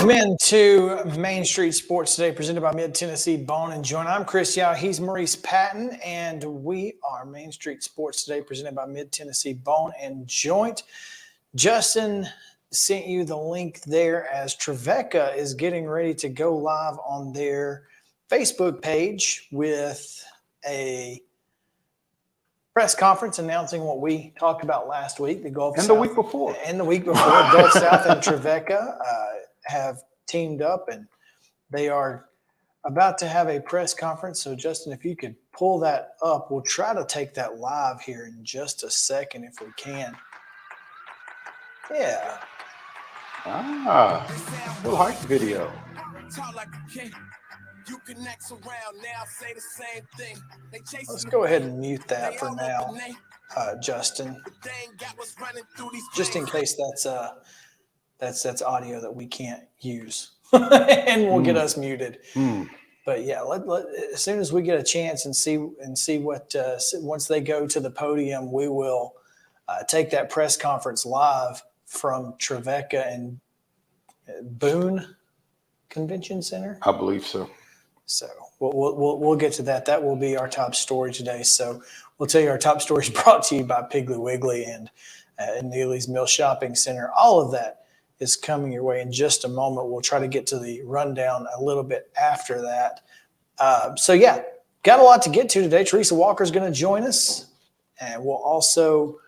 Welcome into Main Street Sports Today, presented by Mid-Tennessee Bone and Joint. I'm Chris Yao. He's Maurice Patton, and we are Main Street Sports Today, presented by Mid-Tennessee Bone and Joint. Justin sent you the link there as TREVECCA is getting ready to go live on their Facebook page with a press conference announcing what we talked about last week, the Gulf South. And the week before. And the week before, Gulf South and TREVECCA have teamed up, and they are about to have a press conference. So, Justin, if you could pull that up, we'll try to take that live here in just a second if we can. Yeah. Little hype video. Let's go ahead and mute that for now, Justin, just in case that's audio that we can't use and will get us muted. But yeah, as soon as we get a chance and see what once they go to the podium, we will take that press conference live from TREVECCA and Boone Convention Center. I believe so. So we'll get to that. That will be our top story today. So we'll tell you our top story is brought to you by Piggly Wiggly and Neely's Mill Shopping Center. All of that is coming your way in just a moment. We'll try to get to the rundown a little bit after that. So yeah, got a lot to get to today. TERESA Walker is going to join us, and we'll also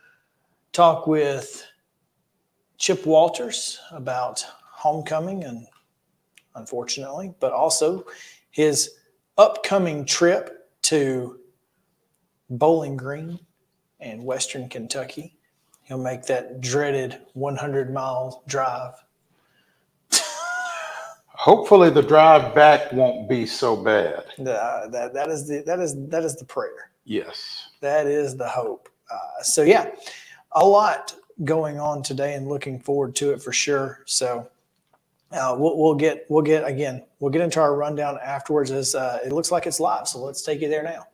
talk with Chip Walters about homecoming, and unfortunately, but also his upcoming trip to Bowling Green in Western Kentucky. He'll make that dreaded 100-mile drive. Hopefully, the drive back won't be so bad. That is the prayer. Yes, that is the hope. So yeah, a lot going on today, and looking forward to it for sure. So we'll get into our rundown afterwards, as it looks like it's live. So let's take you there now.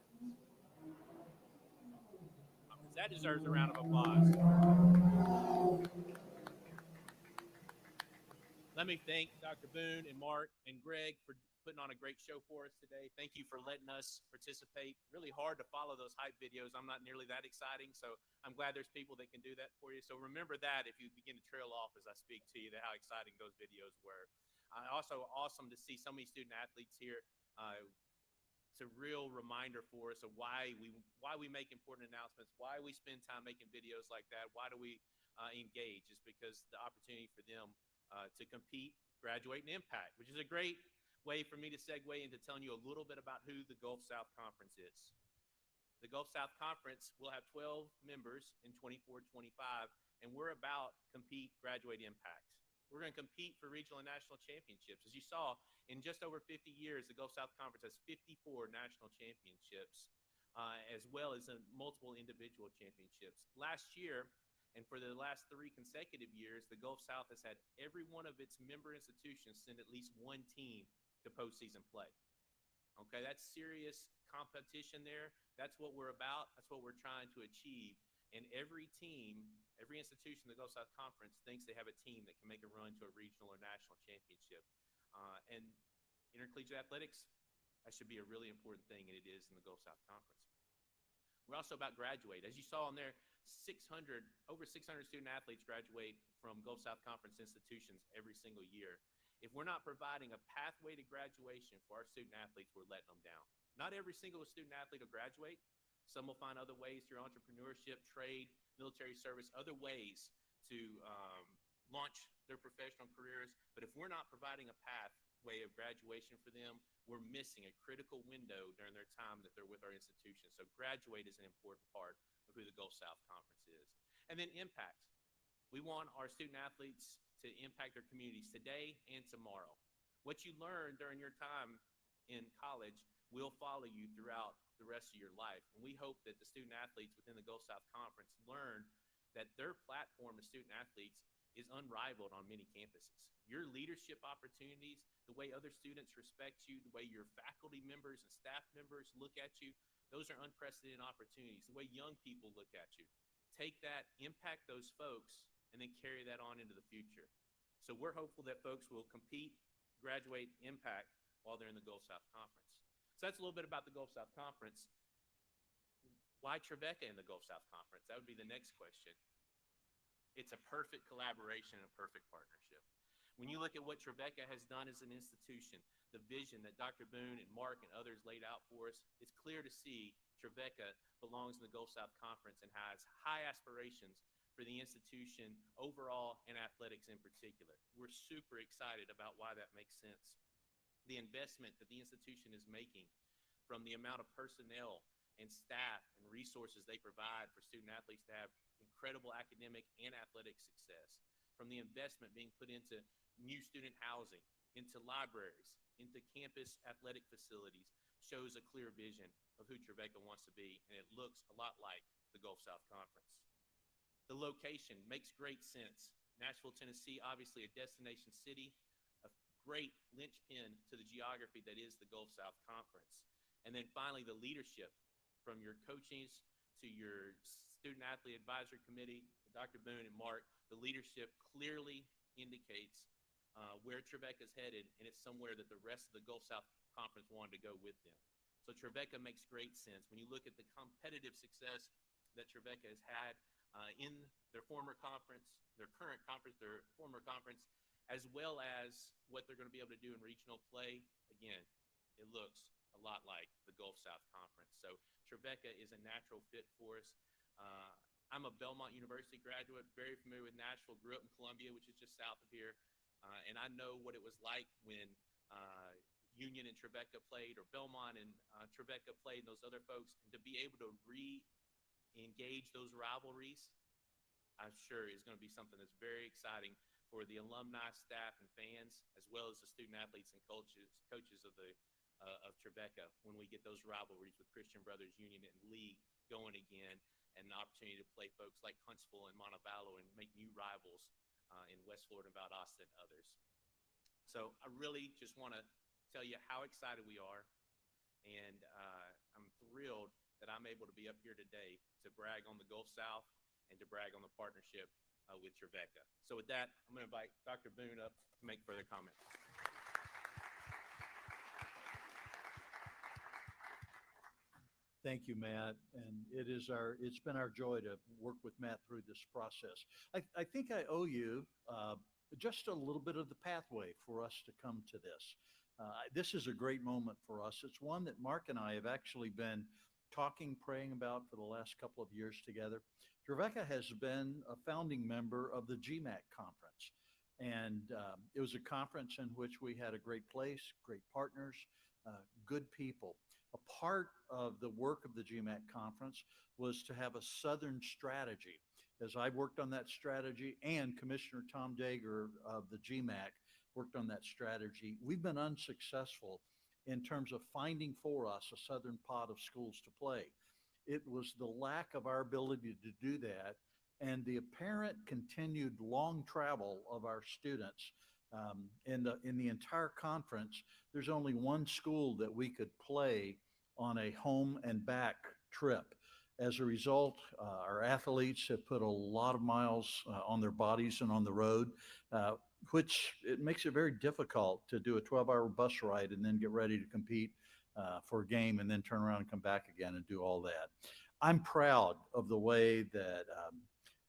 That deserves a round of applause. Let me thank Dr. Boone and Mark and Greg for putting on a great show for us today. Thank you for letting us participate. Really hard to follow those hype videos. I'm not nearly that exciting, so I'm glad there's people that can do that for you. So remember that if you begin to trail off as I speak to you, how exciting those videos were. Also awesome to see so many student athletes here. It's a real reminder for us of why we make important announcements, why we spend time making videos like that, why do we engage. Is because the opportunity for them to compete, graduate, and impact, which is a great way for me to segue into telling you a little bit about who the Gulf South Conference is. The Gulf South Conference will have 12 members in 24-25, and we're about compete, graduate, impact. We're going to compete for regional and national championships. As you saw, in just over 50 years, the Gulf South Conference has 54 national championships, as well as multiple individual championships. Last year, and for the last 3 consecutive years, the Gulf South has had every one of its member institutions send at least one team to postseason play. Okay, that's serious competition there. That's what we're about. That's what we're trying to achieve. And every team, every institution in the Gulf South Conference thinks they have a team that can make a run to a regional or national championship. And intercollegiate athletics, that should be a really important thing, and it is in the Gulf South Conference. We're also about graduate. As you saw on there, over 600 student athletes graduate from Gulf South Conference institutions every single year. If we're not providing a pathway to graduation for our student athletes, we're letting them down. Not every single student athlete will graduate. Some will find other ways through entrepreneurship, trade, military service, other ways to launch their professional careers. But if we're not providing a pathway of graduation for them, we're missing a critical window during their time that they're with our institution. So graduate is an important part of who the Gulf South Conference is. And then impact. We want our student athletes to impact their communities today and tomorrow. What you learn during your time in college will follow you throughout the rest of your life. And we hope that the student athletes within the Gulf South Conference learn that their platform as student athletes is unrivaled on many campuses. Your leadership opportunities, the way other students respect you, the way your faculty members and staff members look at you, those are unprecedented opportunities. The way young people look at you. Take that, impact those folks, and then carry that on into the future. So we're hopeful that folks will compete, graduate, impact while they're in the Gulf South Conference. So that's a little bit about the Gulf South Conference. Why TREVECCA in the Gulf South Conference? That would be the next question. It's a perfect collaboration and a perfect partnership. When you look at what TREVECCA has done as an institution, the vision that Dr. Boone and Mark and others laid out for us, it's clear to see TREVECCA belongs in the Gulf South Conference and has high aspirations for the institution overall and athletics in particular. We're super excited about why that makes sense. The investment that the institution is making, from the amount of personnel and staff and resources they provide for student athletes to have incredible academic and athletic success, from the investment being put into new student housing, into libraries, into campus athletic facilities, shows a clear vision of who TREVECCA wants to be, and it looks a lot like the Gulf South Conference. The location makes great sense. Nashville, Tennessee, obviously a destination city, a great linchpin to the geography that is the Gulf South Conference. And then finally, the leadership, from your coaches to your student athlete advisory committee, Dr. Boone and Mark, the leadership clearly indicates where TREVECCA is headed, and it's somewhere that the rest of the Gulf South Conference wanted to go with them. So TREVECCA makes great sense. When you look at the competitive success that TREVECCA has had in their former conference, their current conference, their former conference, as well as what they're going to be able to do in regional play, again, it looks a lot like the Gulf South Conference. So TREVECCA is a natural fit for us. I'm a Belmont University graduate, very familiar with Nashville, grew up in Columbia, which is just south of here. And I know what it was like when Union and TREVECCA played, or Belmont and TREVECCA played, and those other folks. And to be able to re-engage those rivalries, I'm sure is going to be something that's very exciting for the alumni, staff, and fans, as well as the student athletes and coaches of TREVECCA, when we get those rivalries with Christian Brothers, Union, and Lee going again, and an opportunity to play folks like Huntsville and Montevallo and make new rivals in West Florida and Valdosta and others. So I really just want to tell you how excited we are, and I'm thrilled that I'm able to be up here today to brag on the Gulf South and to brag on the partnership with TREVECCA. So with that, I'm going to invite Dr. Boone up to make further comments. Thank you, Matt. And it's been our joy to work with Matt through this process. I think I owe you just a little bit of the pathway for us to come to this. This is a great moment for us. It's one that Mark and I have actually been talking, praying about for the last couple of years together. TREVECCA has been a founding member of the GMAC conference. And it was a conference in which we had a great place, great partners, good people. A part of the work of the GMAC conference was to have a Southern strategy. As I worked on that strategy, and Commissioner Tom Dager of the GMAC worked on that strategy, we've been unsuccessful in terms of finding for us a Southern pot of schools to play. It was the lack of our ability to do that and the apparent continued long travel of our students. In the entire conference, there's only one school that we could play on a home and back trip. As a result, our athletes have put a lot of miles on their bodies and on the road, which it makes it very difficult to do a 12-hour bus ride and then get ready to compete for a game and then turn around and come back again and do all that. I'm proud of the way that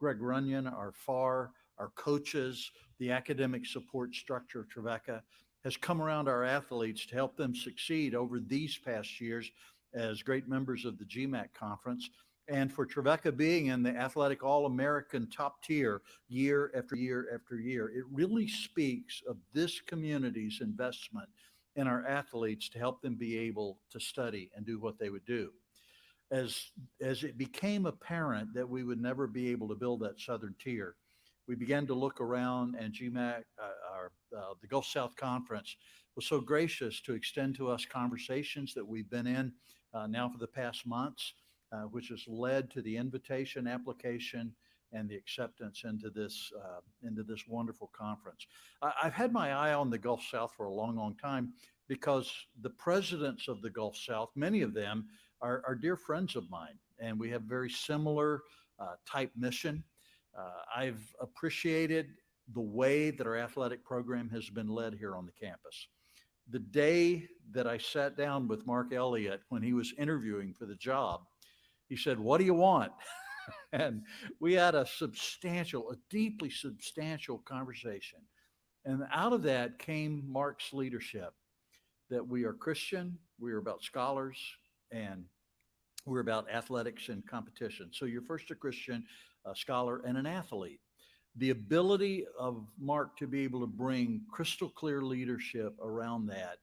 Greg Runyon, our FAR, our coaches, the academic support structure of TREVECCA has come around our athletes to help them succeed over these past years as great members of the GMAC conference, and for TREVECCA being in the athletic All-American top tier year after year after year. It really speaks of this community's investment in our athletes to help them be able to study and do what they would do. As it became apparent that we would never be able to build that Southern tier, we began to look around, and GMAC, the Gulf South Conference, was so gracious to extend to us conversations that we've been in now for the past months, which has led to the invitation application and the acceptance into this wonderful conference. I've had my eye on the Gulf South for a long, long time because the presidents of the Gulf South, many of them are dear friends of mine, and we have very similar type mission. I've appreciated the way that our athletic program has been led here on the campus. The day that I sat down with Mark Elliott when he was interviewing for the job, he said, "What do you want?" And we had a deeply substantial conversation. And out of that came Mark's leadership, that we are Christian, we are about scholars, and we're about athletics and competition. So you're first a Christian, a scholar, and an athlete. The ability of Mark to be able to bring crystal clear leadership around that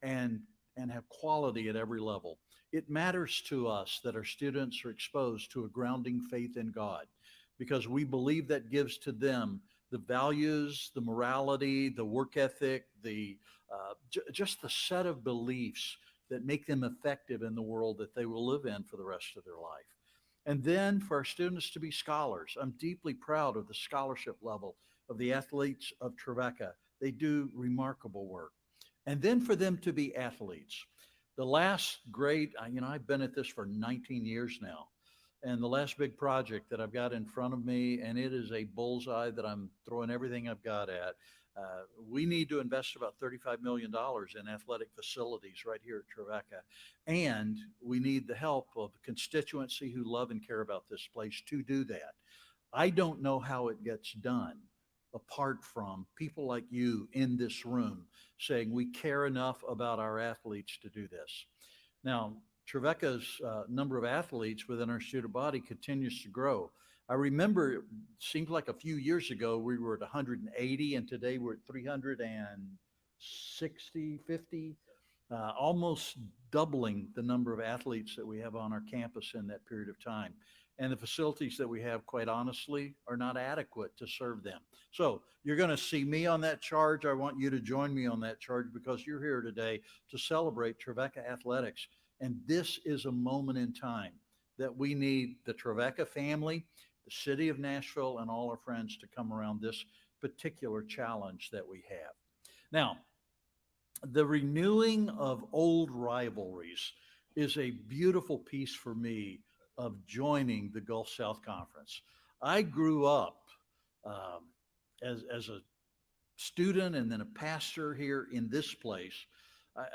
and have quality at every level. It matters to us that our students are exposed to a grounding faith in God, because we believe that gives to them the values, the morality, the work ethic, just the set of beliefs that make them effective in the world that they will live in for the rest of their life. And then for our students to be scholars. I'm deeply proud of the scholarship level of the athletes of TREVECCA. They do remarkable work. And then for them to be athletes. The last great, I've been at this for 19 years now. And the last big project that I've got in front of me, and it is a bullseye that I'm throwing everything I've got at. We need to invest about $35 million in athletic facilities right here at TREVECCA. And we need the help of the constituency who love and care about this place to do that. I don't know how it gets done apart from people like you in this room saying we care enough about our athletes to do this. Now, TREVECCA's number of athletes within our student body continues to grow. I remember it seemed like a few years ago we were at 180, and today we're at 360, 50, almost doubling the number of athletes that we have on our campus in that period of time. And the facilities that we have, quite honestly, are not adequate to serve them. So you're going to see me on that charge. I want you to join me on that charge because you're here today to celebrate TREVECCA athletics. And this is a moment in time that we need the TREVECCA family, the city of Nashville, and all our friends to come around this particular challenge that we have. Now, the renewing of old rivalries is a beautiful piece for me of joining the Gulf South Conference. I grew up as a student and then a pastor here in this place.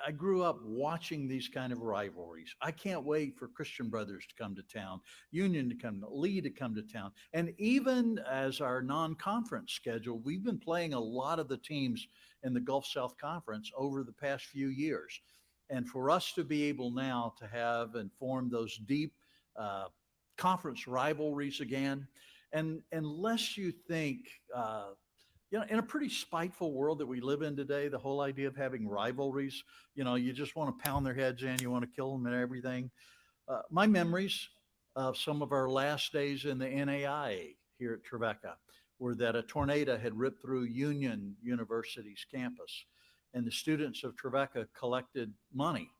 I grew up watching these kind of rivalries. I can't wait for Christian Brothers to come to town, Union to come, Lee to come to town. And even as our non-conference schedule, we've been playing a lot of the teams in the Gulf South Conference over the past few years. And for us to be able now to have and form those deep conference rivalries again, and unless you think, in a pretty spiteful world that we live in today, the whole idea of having rivalries, you just want to pound their heads in, you want to kill them and everything. My memories of some of our last days in the NAIA here at TREVECCA were that a tornado had ripped through Union University's campus, and the students of TREVECCA collected money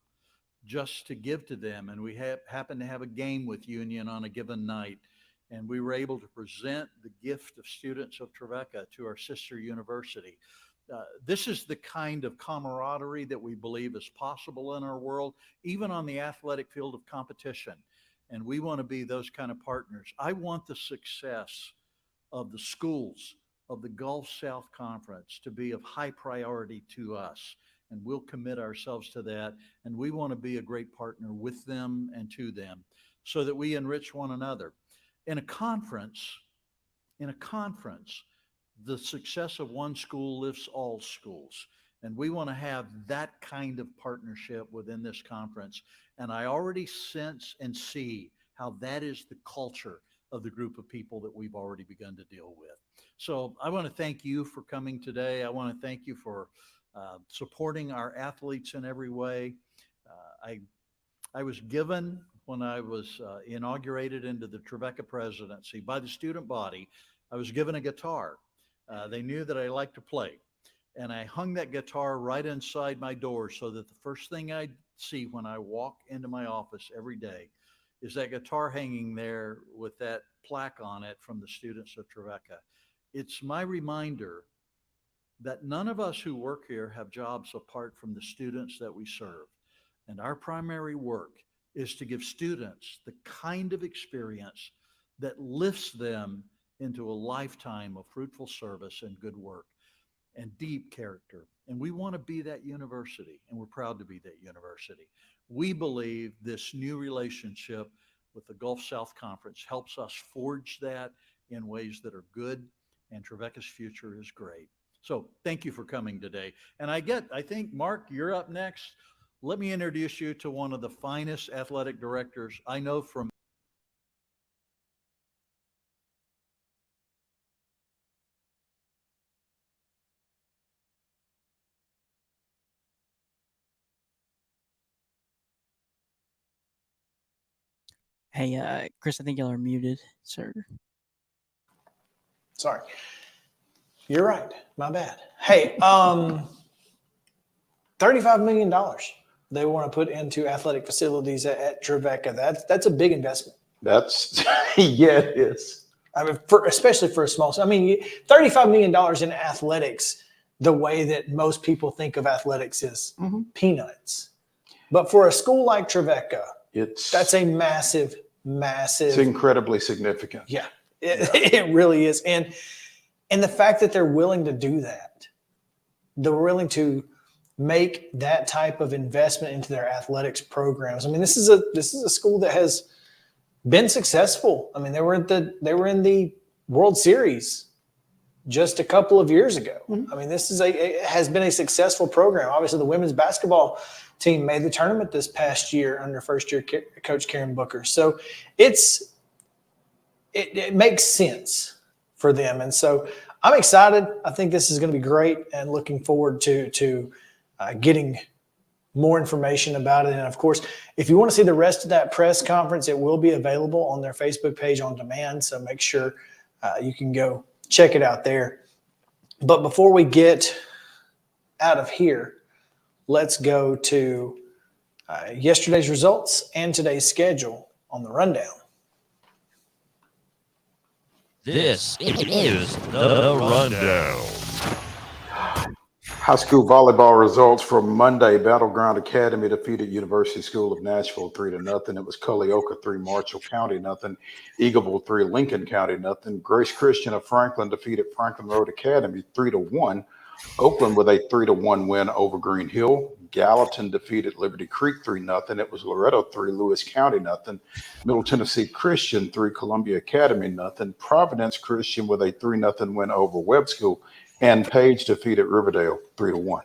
just to give to them. And we happened to have a game with Union on a given night. And we were able to present the gift of students of TREVECCA to our sister university. This is the kind of camaraderie that we believe is possible in our world, even on the athletic field of competition. And we want to be those kind of partners. I want the success of the schools of the Gulf South Conference to be of high priority to us. And we'll commit ourselves to that. And we want to be a great partner with them and to them so that we enrich one another. In a conference, the success of one school lifts all schools. And we want to have that kind of partnership within this conference. And I already sense and see how that is the culture of the group of people that we've already begun to deal with. So I want to thank you for coming today. I want to thank you for supporting our athletes in every way. I was given, when I was inaugurated into the TREVECCA presidency by the student body, I was given a guitar. They knew that I liked to play. And I hung that guitar right inside my door so that the first thing I'd see when I walk into my office every day is that guitar hanging there with that plaque on it from the students of TREVECCA. It's my reminder that none of us who work here have jobs apart from the students that we serve. And our primary work is to give students the kind of experience that lifts them into a lifetime of fruitful service and good work and deep character. And we want to be that university, and we're proud to be that university. We believe this new relationship with the Gulf South Conference helps us forge that in ways that are good, and TREVECCA's future is great. So thank you for coming today. And I think, Mark, you're up next. Let me introduce you to one of the finest athletic directors I know from Hey, Chris, I think y'all are muted, sir. Sorry. You're right. My bad. Hey, $35 million they want to put into athletic facilities at TREVECCA. That's a big investment. That's, yeah, it is. I mean, especially for a small, I mean, $35 million in athletics, the way that most people think of athletics is peanuts. But for a school like TREVECCA, that's a massive. It's incredibly significant. Yeah, it really is. And the fact that they're willing to do that, they're willing to make that type of investment into their athletics programs. I mean, this is a school that has been successful. I mean, they were in the World Series just a couple of years ago. I mean, it has been a successful program. Obviously, the women's basketball team made the tournament this past year under first-year coach Karen Booker. So it makes sense for them. And so I'm excited. I think this is going to be great, and looking forward to getting more information about it. And of course, if you want to see the rest of that press conference, it will be available on their Facebook page on demand. So make sure you can go check it out there. But before we get out of here, let's go to yesterday's results and today's schedule on the rundown. This is the rundown. High school volleyball results from Monday. Battleground Academy defeated University School of Nashville 3-0. It was Culleoka 3, Marshall County 0. Eagleville 3, Lincoln County 0. Grace Christian of Franklin defeated Franklin Road Academy 3-1. Oakland with a 3-1 win over Green Hill. Gallatin defeated Liberty Creek 3-0. It was Loretto 3, Lewis County 0. Middle Tennessee Christian 3, Columbia Academy 0. Providence Christian with a 3-0 win over Webb School. And Page defeated Riverdale 3-1.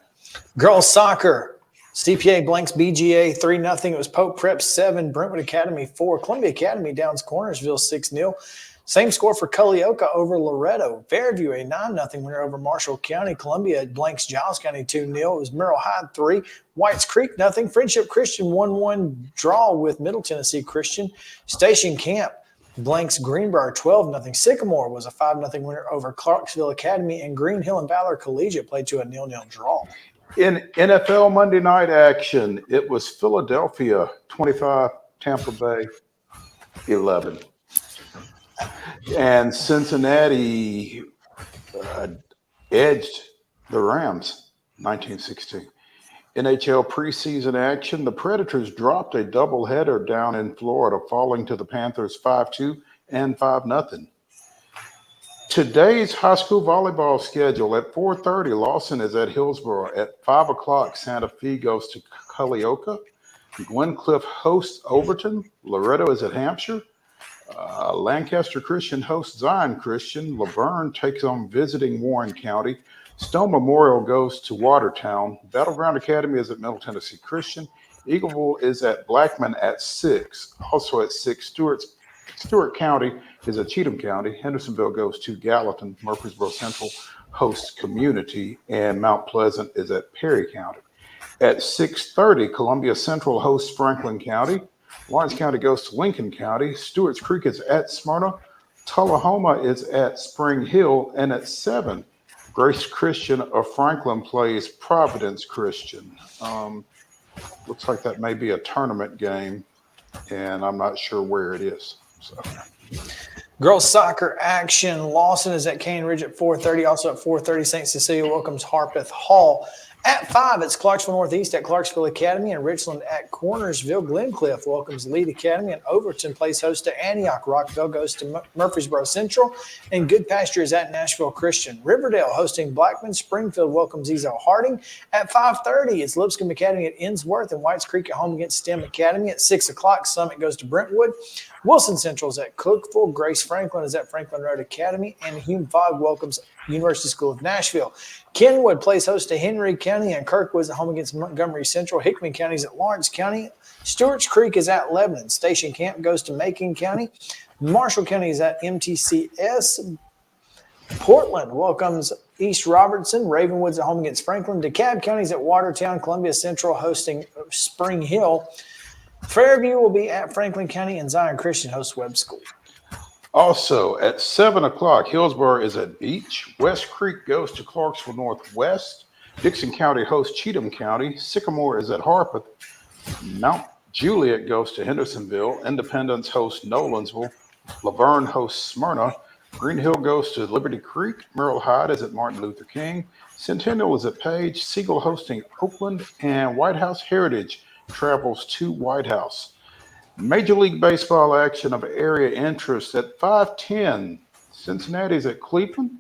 Girls soccer, CPA blanks BGA 3-0. It was Pope Prep 7, Brentwood Academy 4, Columbia Academy downs Cornersville 6-0. Same score for Culleoka over Loretto. Fairview a 9-0 winner over Marshall County. Columbia blanks Giles County 2-0. It was Merrill Hyde 3, Whites Creek 0. Friendship Christian 1-1 draw with Middle Tennessee Christian. Station Camp blanks Greenbrier 12-0. Sycamore was a 5-0 winner over Clarksville Academy, and Green Hill and Valor Collegiate played to a 0-0 draw. In NFL Monday night action, it was Philadelphia 25, Tampa Bay 11. And Cincinnati edged the Rams 19-16. NHL preseason action, the Predators dropped a doubleheader down in Florida, falling to the Panthers 5-2 and 5-0. Today's high school volleyball schedule: at 4:30, Lawson is at Hillsborough. At 5 o'clock, Santa Fe goes to Culleoka. Glencliff hosts Overton. Loretto is at Hampshire. Lancaster Christian hosts Zion Christian. Laverne takes on visiting Warren County. Stone Memorial goes to Watertown. Battleground Academy is at Middle Tennessee Christian. Eagleville is at Blackman at 6. Also at 6, Stewart County is at Cheatham County. Hendersonville goes to Gallatin. Murfreesboro Central hosts Community. And Mount Pleasant is at Perry County. At 6:30, Columbia Central hosts Franklin County. Lawrence County goes to Lincoln County. Stewart's Creek is at Smyrna. Tullahoma is at Spring Hill. And at 7, Grace Christian of Franklin plays Providence Christian. Looks like that may be a tournament game, and I'm not sure where it is. So. Girls soccer action. Lawson is at Cane Ridge at 4:30. Also at 4:30, St. Cecilia welcomes Harpeth Hall. At 5, it's Clarksville Northeast at Clarksville Academy, and Richland at Cornersville. Glencliff welcomes Lead Academy, and Overton plays host to Antioch. Rockville goes to Murfreesboro Central, and Good Pasture is at Nashville Christian. Riverdale hosting Blackman. Springfield welcomes Ezel Harding. At 5:30, it's Lipscomb Academy at Innsworth, and Whites Creek at home against STEM Academy. At 6 o'clock, Summit goes to Brentwood. Wilson Central is at Cookville. Grace Franklin is at Franklin Road Academy, and Hume Fogg welcomes University School of Nashville. Kenwood plays host to Henry County, and Kirkwood's at home against Montgomery Central. Hickman County is at Lawrence County. Stewart's Creek is at Lebanon. Station Camp goes to Macon County. Marshall County is at MTCS. Portland welcomes East Robertson. Ravenwood's at home against Franklin. DeKalb County is at Watertown. Columbia Central hosting Spring Hill. Fairview will be at Franklin County, and Zion Christian hosts Webb School. Also at 7 o'clock, Hillsborough is at Beach. West Creek goes to Clarksville Northwest. Dixon County hosts Cheatham County. Sycamore is at Harpeth. Mount Juliet goes to Hendersonville. Independence hosts Nolansville. Laverne hosts Smyrna. Green Hill goes to Liberty Creek. Merrill Hyde is at Martin Luther King. Centennial is at Page. Siegel hosting Oakland. And White House Heritage travels to White House. Major League Baseball action of area interest at 5:10. Cincinnati's at Cleveland.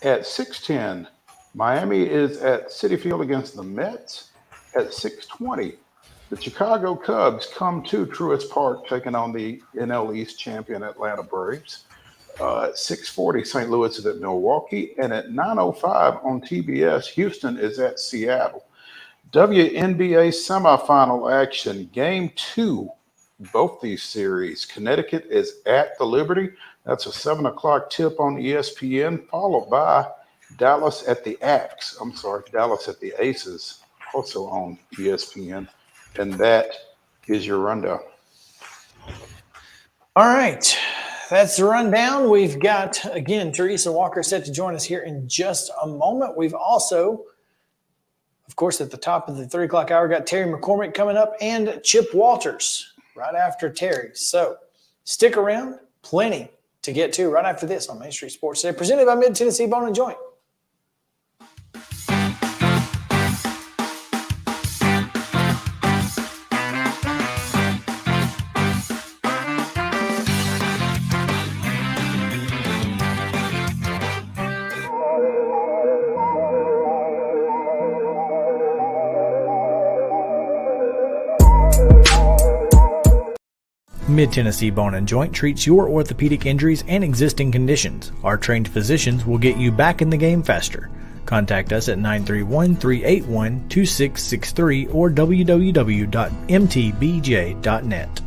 At 6:10, Miami is at Citi Field against the Mets. At 6:20, the Chicago Cubs come to Truist Park, taking on the NL East champion Atlanta Braves. At 6:40, St. Louis is at Milwaukee. And at 9:05 on TBS, Houston is at Seattle. WNBA semifinal action, Game 2. Both these series. Connecticut is at the Liberty. That's a 7 o'clock tip on ESPN, followed by Dallas at the Aces, also on ESPN. And that is your rundown. All right. That's the rundown. We've got, again, Teresa Walker set to join us here in just a moment. We've also, of course, at the top of the 3 o'clock hour, got Terry McCormick coming up and Chip Walters right after Terry. So stick around. Plenty to get to right after this on Main Street Sports Today, presented by Mid-Tennessee Bone and Joint. Mid-Tennessee Bone and Joint treats your orthopedic injuries and existing conditions. Our trained physicians will get you back in the game faster. Contact us at 931-381-2663 or www.mtbj.net.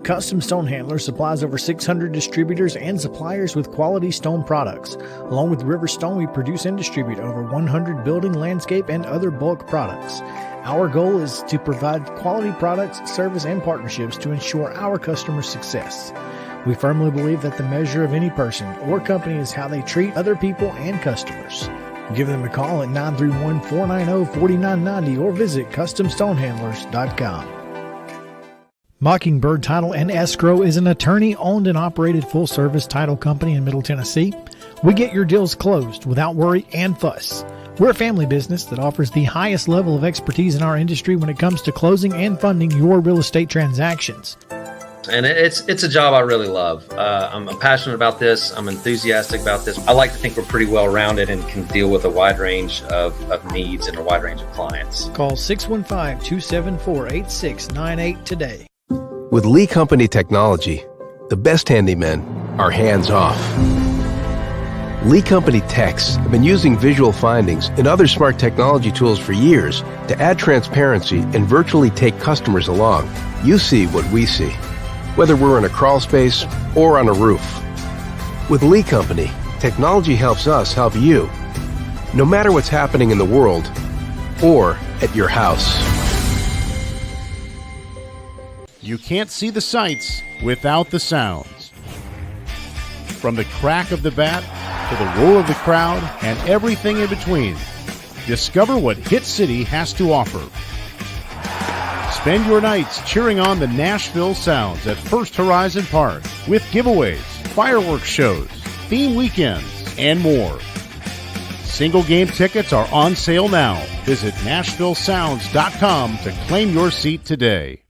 Custom Stone Handler supplies over 600 distributors and suppliers with quality stone products. Along with River Stone, we produce and distribute over 100 building, landscape, and other bulk products. Our goal is to provide quality products, service, and partnerships to ensure our customers' success. We firmly believe that the measure of any person or company is how they treat other people and customers. Give them a call at 931-490-4990 or visit CustomStonehandlers.com. Mockingbird Title and Escrow is an attorney-owned and operated full-service title company in Middle Tennessee. We get your deals closed without worry and fuss. We're a family business that offers the highest level of expertise in our industry when it comes to closing and funding your real estate transactions. And it's a job I really love. I'm passionate about this. I'm enthusiastic about this. I like to think we're pretty well-rounded and can deal with a wide range of needs and a wide range of clients. Call 615-274-8698 today. With Lee Company technology, the best handymen are hands-off. Lee Company techs have been using visual findings and other smart technology tools for years to add transparency and virtually take customers along. You see what we see, whether we're in a crawl space or on a roof. With Lee Company, technology helps us help you, no matter what's happening in the world or at your house. You can't see the sights without the sounds. From the crack of the bat to the roar of the crowd and everything in between, Discover what Hit City has to offer. Spend your nights cheering on the Nashville Sounds at First Horizon Park with giveaways, fireworks shows, theme weekends, and more. Single game tickets are on sale now. Visit NashvilleSounds.com to claim your seat today.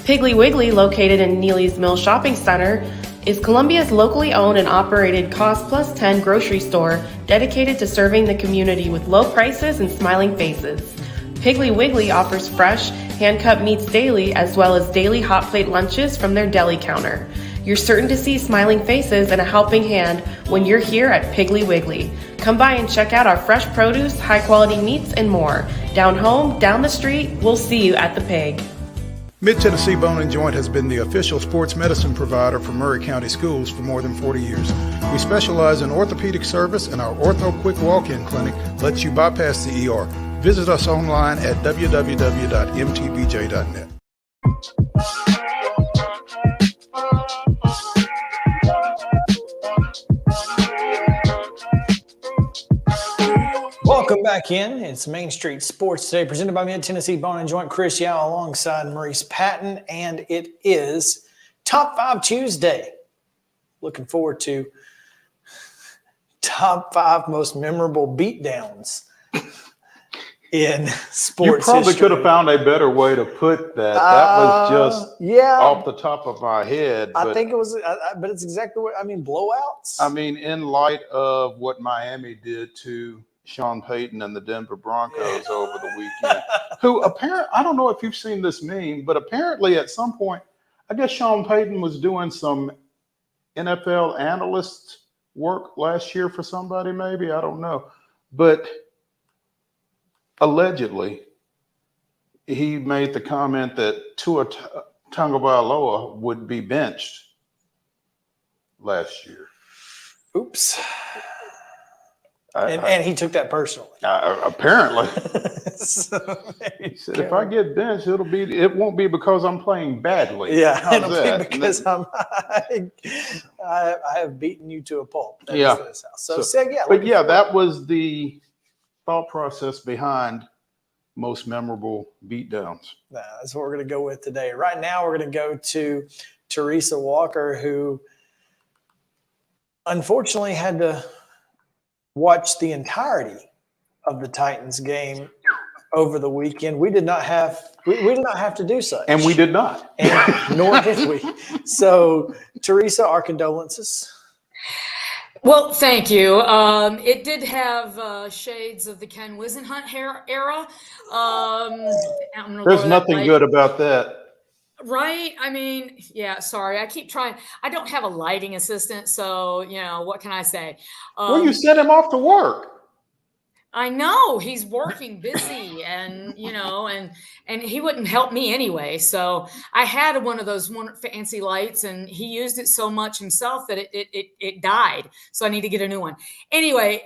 Piggly Wiggly, located in Neely's Mill Shopping Center, is Columbia's locally owned and operated Cost Plus 10 grocery store dedicated to serving the community with low prices and smiling faces. Piggly Wiggly offers fresh, hand-cut meats daily as well as daily hot plate lunches from their deli counter. You're certain to see smiling faces and a helping hand when you're here at Piggly Wiggly. Come by and check out our fresh produce, high-quality meats, and more. Down home, down the street, we'll see you at the Pig. Mid-Tennessee Bone and Joint has been the official sports medicine provider for Murray County Schools for more than 40 years. We specialize in orthopedic service, and our Ortho Quick Walk-In Clinic lets you bypass the ER. Visit us online at www.mtbj.net. Welcome back in. It's Main Street Sports today, presented by Mid-Tennessee Bone and Joint. Chris Yao alongside Maurice Patton, and it is Top 5 Tuesday. Looking forward to Top 5 most memorable beatdowns in sports You probably history. could have found a better way to put that. That was just yeah, off the top of my head. I but, think it was, but it's exactly what I mean. Blowouts. I mean, in light of what Miami did to Sean Payton and the Denver Broncos over the weekend, who apparently, I don't know if you've seen this meme, but apparently at some point, I guess Sean Payton was doing some NFL analyst work last year for somebody, maybe, I don't know. But allegedly, he made the comment that Tua Tagovailoa would be benched last year. Oops. And he took that personally. Apparently. So, he said, if I get benched, it won't be because I'm playing badly. yeah, How's it'll that? be because I have beaten you to a pulp. That Yeah. is this house. So yeah. But yeah, that was the thought process behind most memorable beatdowns. That's what we're going to go with today. Right now, we're going to go to TERESA Walker, who unfortunately had to watch the entirety of the Titans game over the weekend. We did not have to do such. And we did not. And nor did we. So, TERESA, our condolences. Well, thank you. It did have shades of the Ken Wisenhunt era. There's nothing good about that. Right? I mean, yeah, sorry. I keep trying. I don't have a lighting assistant, so, what can I say? Well, you sent him off to work. I know he's working busy and, and he wouldn't help me anyway. So I had one of those fancy lights and he used it so much himself that it died. So I need to get a new one. Anyway,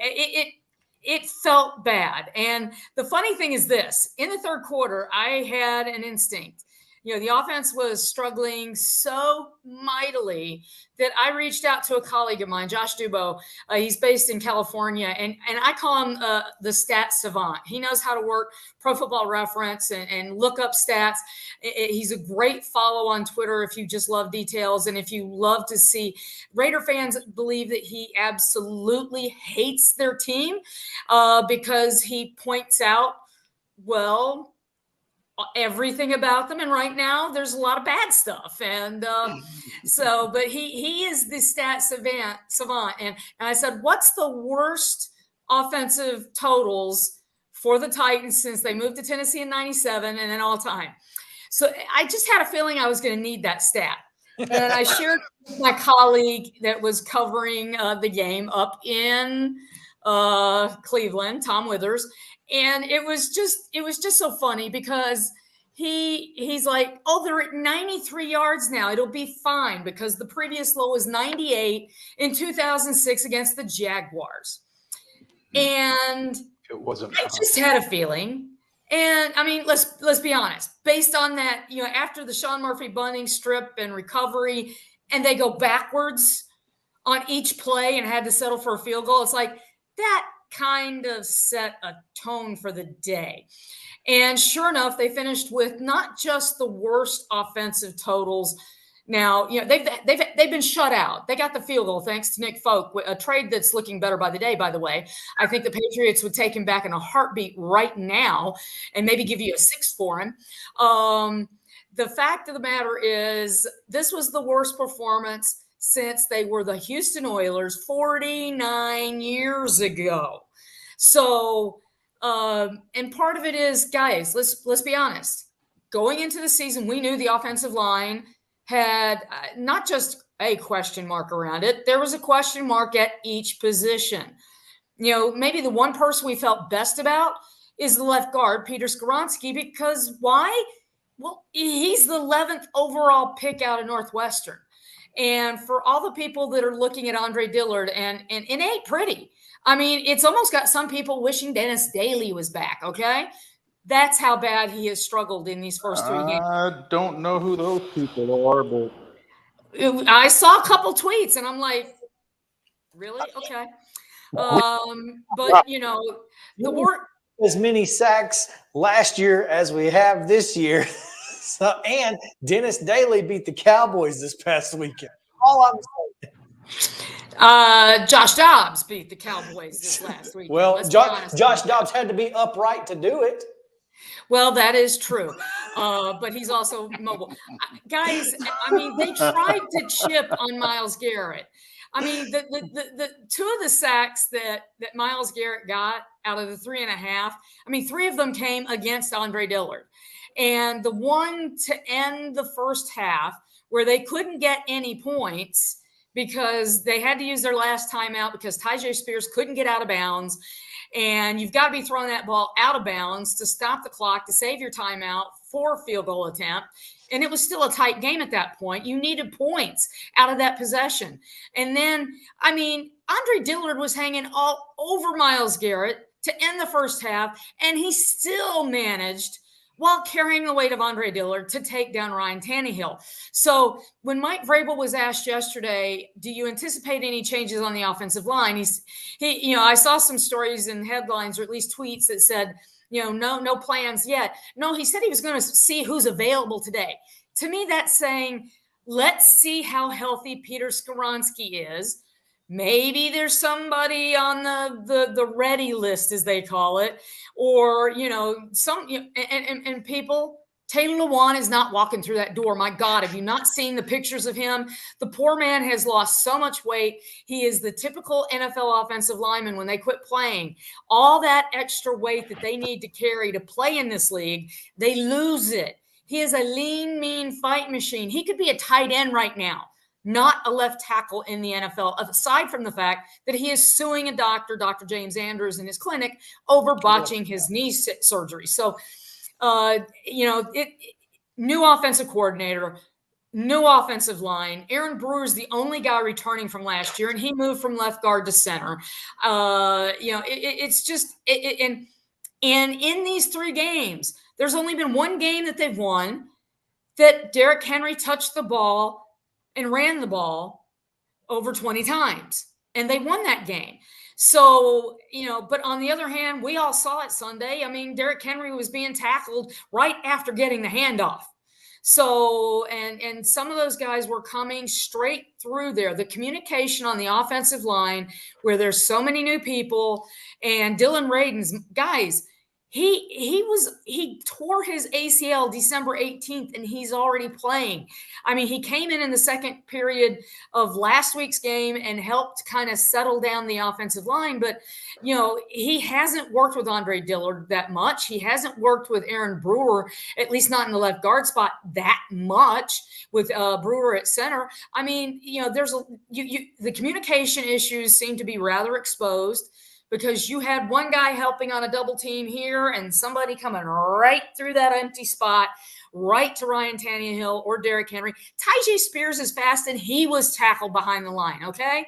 it felt bad. And the funny thing is this: in the third quarter, I had an instinct. The offense was struggling so mightily that I reached out to a colleague of mine, Josh Dubow. He's based in California, and I call him the stat savant. He knows how to work Pro Football Reference and look up stats. He's a great follow on Twitter if you just love details and if you love to see. Raider fans believe that he absolutely hates their team because he points out, everything about them, and right now there's a lot of bad stuff, and but he is the stat savant, and I said, what's the worst offensive totals for the Titans since they moved to Tennessee in '97 and then all time? So I just had a feeling I was going to need that stat, and I shared with my colleague that was covering the game up in Cleveland, Tom Withers. And it was just so funny because he's like, they're at 93 yards now. It'll be fine because the previous low was 98 in 2006 against the Jaguars. And it wasn't. I just had a feeling. And I mean, let's be honest. Based on that, after the Sean Murphy bunting strip and recovery, and they go backwards on each play and had to settle for a field goal, it's like kind of set a tone for the day. And sure enough, they finished with not just the worst offensive totals. Now, they've been shut out. They got the field goal thanks to Nick Folk, a trade that's looking better by the day, by the way. I think the Patriots would take him back in a heartbeat right now and maybe give you a 6 for him. The fact of the matter is, this was the worst performance since they were the Houston Oilers 49 years ago. So, and part of it is, guys, let's be honest. Going into the season, we knew the offensive line had not just a question mark around it. There was a question mark at each position. Maybe the one person we felt best about is the left guard, Peter Skoronski, because why? Well, he's the 11th overall pick out of Northwestern. And for all the people that are looking at Andre Dillard, and it ain't pretty. I mean, it's almost got some people wishing Dennis Daly was back, okay? That's how bad he has struggled in these first 3 games. I don't know who those people are, but I saw a couple tweets, and I'm like, really? Okay. But, the work. As many sacks last year as we have this year. And Dennis Daly beat the Cowboys this past weekend. All I'm saying. Josh Dobbs beat the Cowboys this last week. Well, Josh Dobbs had to be upright to do it. Well, that is true. But he's also mobile. Guys, I mean, they tried to chip on Myles Garrett. I mean, the 2 of the sacks that Myles Garrett got out of the 3.5, I mean, 3 of them came against Andre Dillard. And the one to end the first half where they couldn't get any points because they had to use their last timeout because Tyjae Spears couldn't get out of bounds. And you've got to be throwing that ball out of bounds to stop the clock, to save your timeout for a field goal attempt. And it was still a tight game at that point. You needed points out of that possession. And then, I mean, Andre Dillard was hanging all over Myles Garrett to end the first half, and he still managed, while carrying the weight of Andre Dillard, to take down Ryan Tannehill. So when Mike Vrabel was asked yesterday, do you anticipate any changes on the offensive line? I saw some stories and headlines, or at least tweets that said, no plans yet. No, he said he was going to see who's available today. To me, that's saying, let's see how healthy Peter Skoronski is. Maybe there's somebody on the ready list, as they call it, or, and people, Taylor Lewan is not walking through that door. My God, have you not seen the pictures of him? The poor man has lost so much weight. He is the typical NFL offensive lineman when they quit playing. All that extra weight that they need to carry to play in this league, they lose it. He is a lean, mean fight machine. He could be a tight end right now, not a left tackle in the NFL, aside from the fact that he is suing a doctor, Dr. James Andrews, in his clinic over botching his knee surgery. So, new offensive coordinator, new offensive line. Aaron Brewer is the only guy returning from last year, and he moved from left guard to center. It's just and in these 3 games, there's only been one game that they've won that Derrick Henry touched the ball and ran the ball over 20 times, and they won that game. So, but on the other hand, we all saw it Sunday. I mean, Derrick Henry was being tackled right after getting the handoff. So, and some of those guys were coming straight through there. The communication on the offensive line, where there's so many new people, and Dylan Radin's guys, he tore his ACL December 18th, and he's already playing. I mean, he came in the second period of last week's game and helped kind of settle down the offensive line. But, he hasn't worked with Andre Dillard that much. He hasn't worked with Aaron Brewer, at least not in the left guard spot, that much, with Brewer at center. I mean, there's the communication issues seem to be rather exposed, because you had one guy helping on a double team here and somebody coming right through that empty spot, right to Ryan Tannehill or Derrick Henry. Tyjae Spears is fast, and he was tackled behind the line, okay?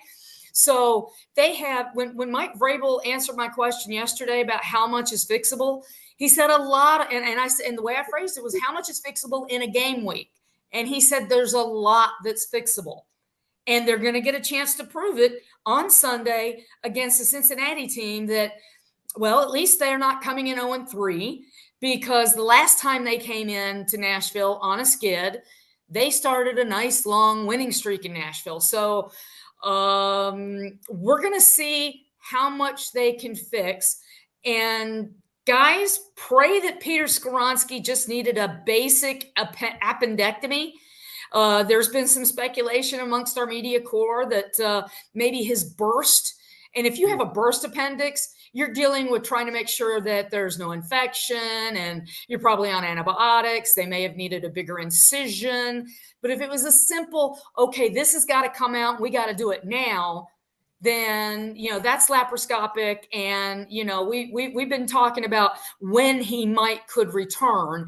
So they have, when Mike Vrabel answered my question yesterday about how much is fixable, he said a lot, and the way I phrased it was, how much is fixable in a game week? And he said there's a lot that's fixable. And they're going to get a chance to prove it on Sunday against the Cincinnati team that, well, at least they're not coming in 0-3, because the last time they came in to Nashville on a skid, they started a nice long winning streak in Nashville. So we're going to see how much they can fix. And guys, pray that Peter Skoronski just needed a basic appendectomy. There's been some speculation amongst our media corps that maybe his burst, and if you have a burst appendix, you're dealing with trying to make sure that there's no infection, and you're probably on antibiotics. They may have needed a bigger incision. But if it was a simple, okay, this has got to come out, we got to do it now, then, that's laparoscopic. And, we've been talking about when he could return.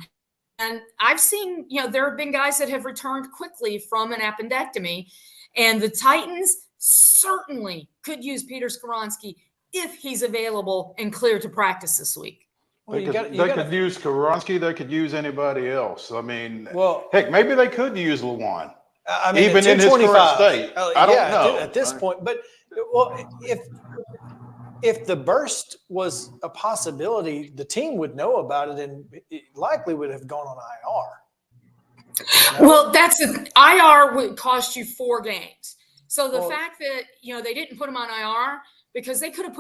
And I've seen, there have been guys that have returned quickly from an appendectomy, and the Titans certainly could use Peter Skoronski if he's available and clear to practice this week. They could use Skoronski. They could use anybody else. I mean, heck, maybe they could use Lewan. I mean, even in his current state. I don't know at this point. But if the burst was a possibility, the team would know about it, and it likely would have gone on IR. No? Well, IR would cost you 4 games. So the fact that they didn't put him on IR, because they could have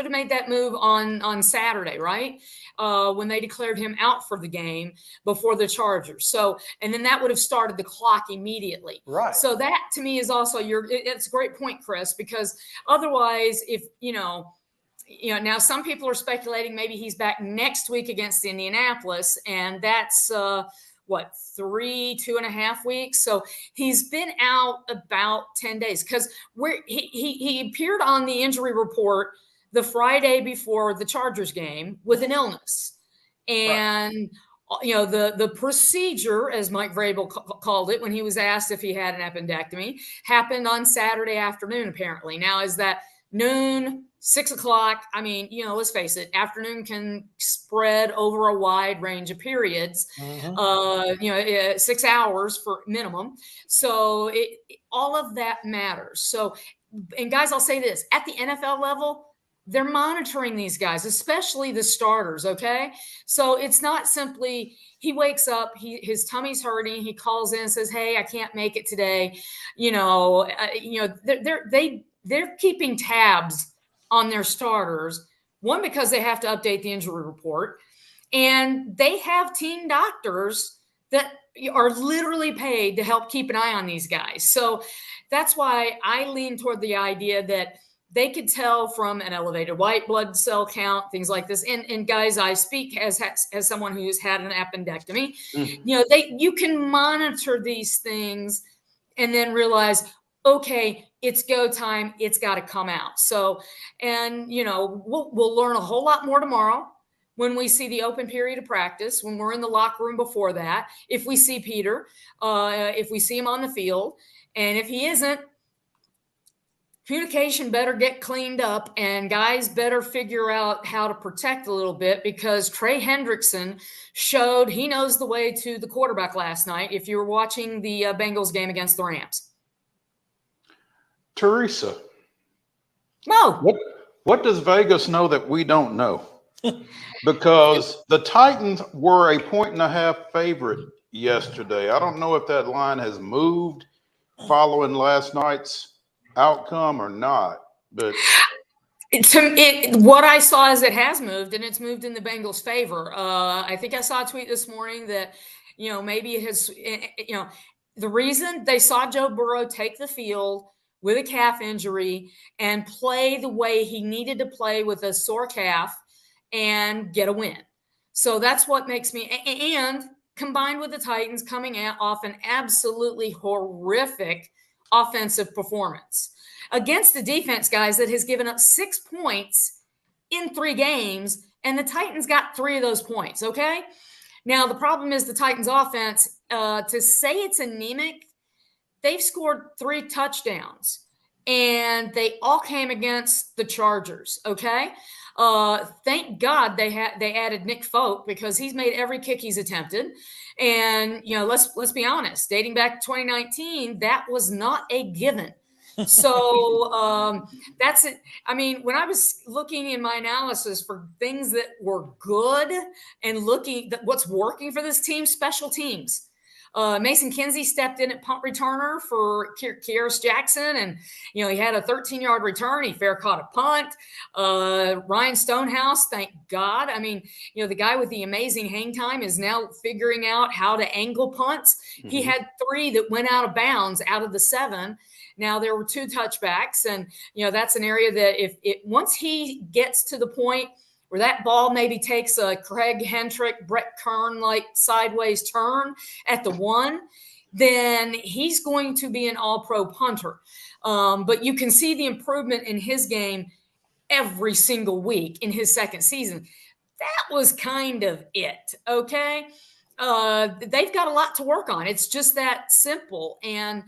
made that move on Saturday, right? When they declared him out for the game before the Chargers. So, and then that would have started the clock immediately. Right. So that to me is also it's a great point, Chris, because otherwise, if now some people are speculating maybe he's back next week against Indianapolis, and that's 2.5 weeks. So he's been out about 10 days, because he appeared on the injury report the Friday before the Chargers game with an illness. And, the procedure, as Mike Vrabel called it when he was asked if he had an appendectomy, happened on Saturday afternoon, apparently. Now, is that noon, 6 o'clock? I mean, let's face it, afternoon can spread over a wide range of periods, 6 hours for minimum. So all of that matters. So, and guys, I'll say this, at the NFL level, they're monitoring these guys, especially the starters. Okay. So it's not simply he wakes up, his tummy's hurting, he calls in and says, hey, I can't make it today. They're keeping tabs on their starters, one, because they have to update the injury report, and they have team doctors that are literally paid to help keep an eye on these guys. So that's why I lean toward the idea that they could tell from an elevated white blood cell count, things like this. And guys, I speak as someone who's had an appendectomy. You can monitor these things and then realize, okay, it's go time. It's got to come out. So, and we'll learn a whole lot more tomorrow when we see the open period of practice, when we're in the locker room before that, if we see Peter, if we see him on the field, and if he isn't, communication better get cleaned up, and guys better figure out how to protect a little bit, because Trey Hendrickson showed he knows the way to the quarterback last night, if you were watching the Bengals game against the Rams. TERESA. No. What does Vegas know that we don't know? Because the Titans were a 1.5 favorite yesterday. I don't know if that line has moved following last night's outcome or not, but what I saw is it has moved, and it's moved in the Bengals' favor. I think I saw a tweet this morning that maybe it has the reason they saw Joe Burrow take the field with a calf injury and play the way he needed to play with a sore calf and get a win. So that's what makes me, and combined with the Titans coming off an absolutely horrific offensive performance against the defense, guys, that has given up 6 points in 3 games, and the Titans got 3 of those points. Okay. Now the problem is the Titans offense, to say it's anemic, they've scored 3 touchdowns, and they all came against the Chargers. Okay. Thank God they added Nick Folk, because he's made every kick he's attempted. And, let's be honest, dating back to 2019, that was not a given. So that's it. I mean, when I was looking in my analysis for things that were good and looking at what's working for this team, special teams. Mason Kinsey stepped in at punt returner for Kieris Jackson, and he had a 13-yard return. He fair caught a punt. Ryan Stonehouse, thank God. I mean, the guy with the amazing hang time is now figuring out how to angle punts. Mm-hmm. He had 3 that went out of bounds out of the 7. Now there were 2 touchbacks, and that's an area that if once he gets to the point where that ball maybe takes a Craig Hentrick, Brett Kern like sideways turn at the 1, then he's going to be an all-pro punter. But you can see the improvement in his game every single week in his second season. That was kind of it, okay? They've got a lot to work on. It's just that simple. And,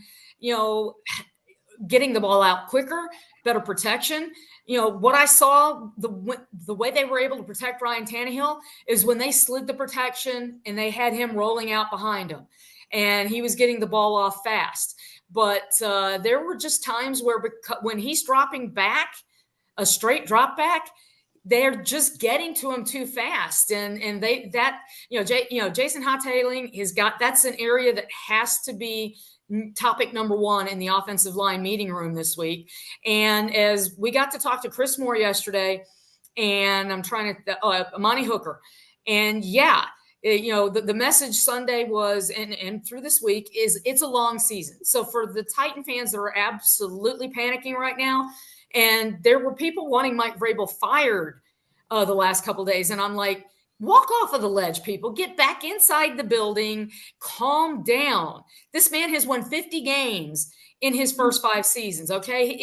getting the ball out quicker, better protection. What I saw, the way they were able to protect Ryan Tannehill is when they slid the protection and they had him rolling out behind him, and he was getting the ball off fast. But there were just times where when he's dropping back, a straight drop back, they're just getting to him too fast. And Jason Hotailing that's an area that has to be topic number 1 in the offensive line meeting room this week. And as we got to talk to Chris Moore yesterday, and I'm trying to Amani Hooker, and the message Sunday was, and through this week, is it's a long season. So for the Titan fans that are absolutely panicking right now, and there were people wanting Mike Vrabel fired the last couple of days, and I'm like, walk off of the ledge, people. Get back inside the building. Calm down. This man has won 50 games in his first 5 seasons, okay?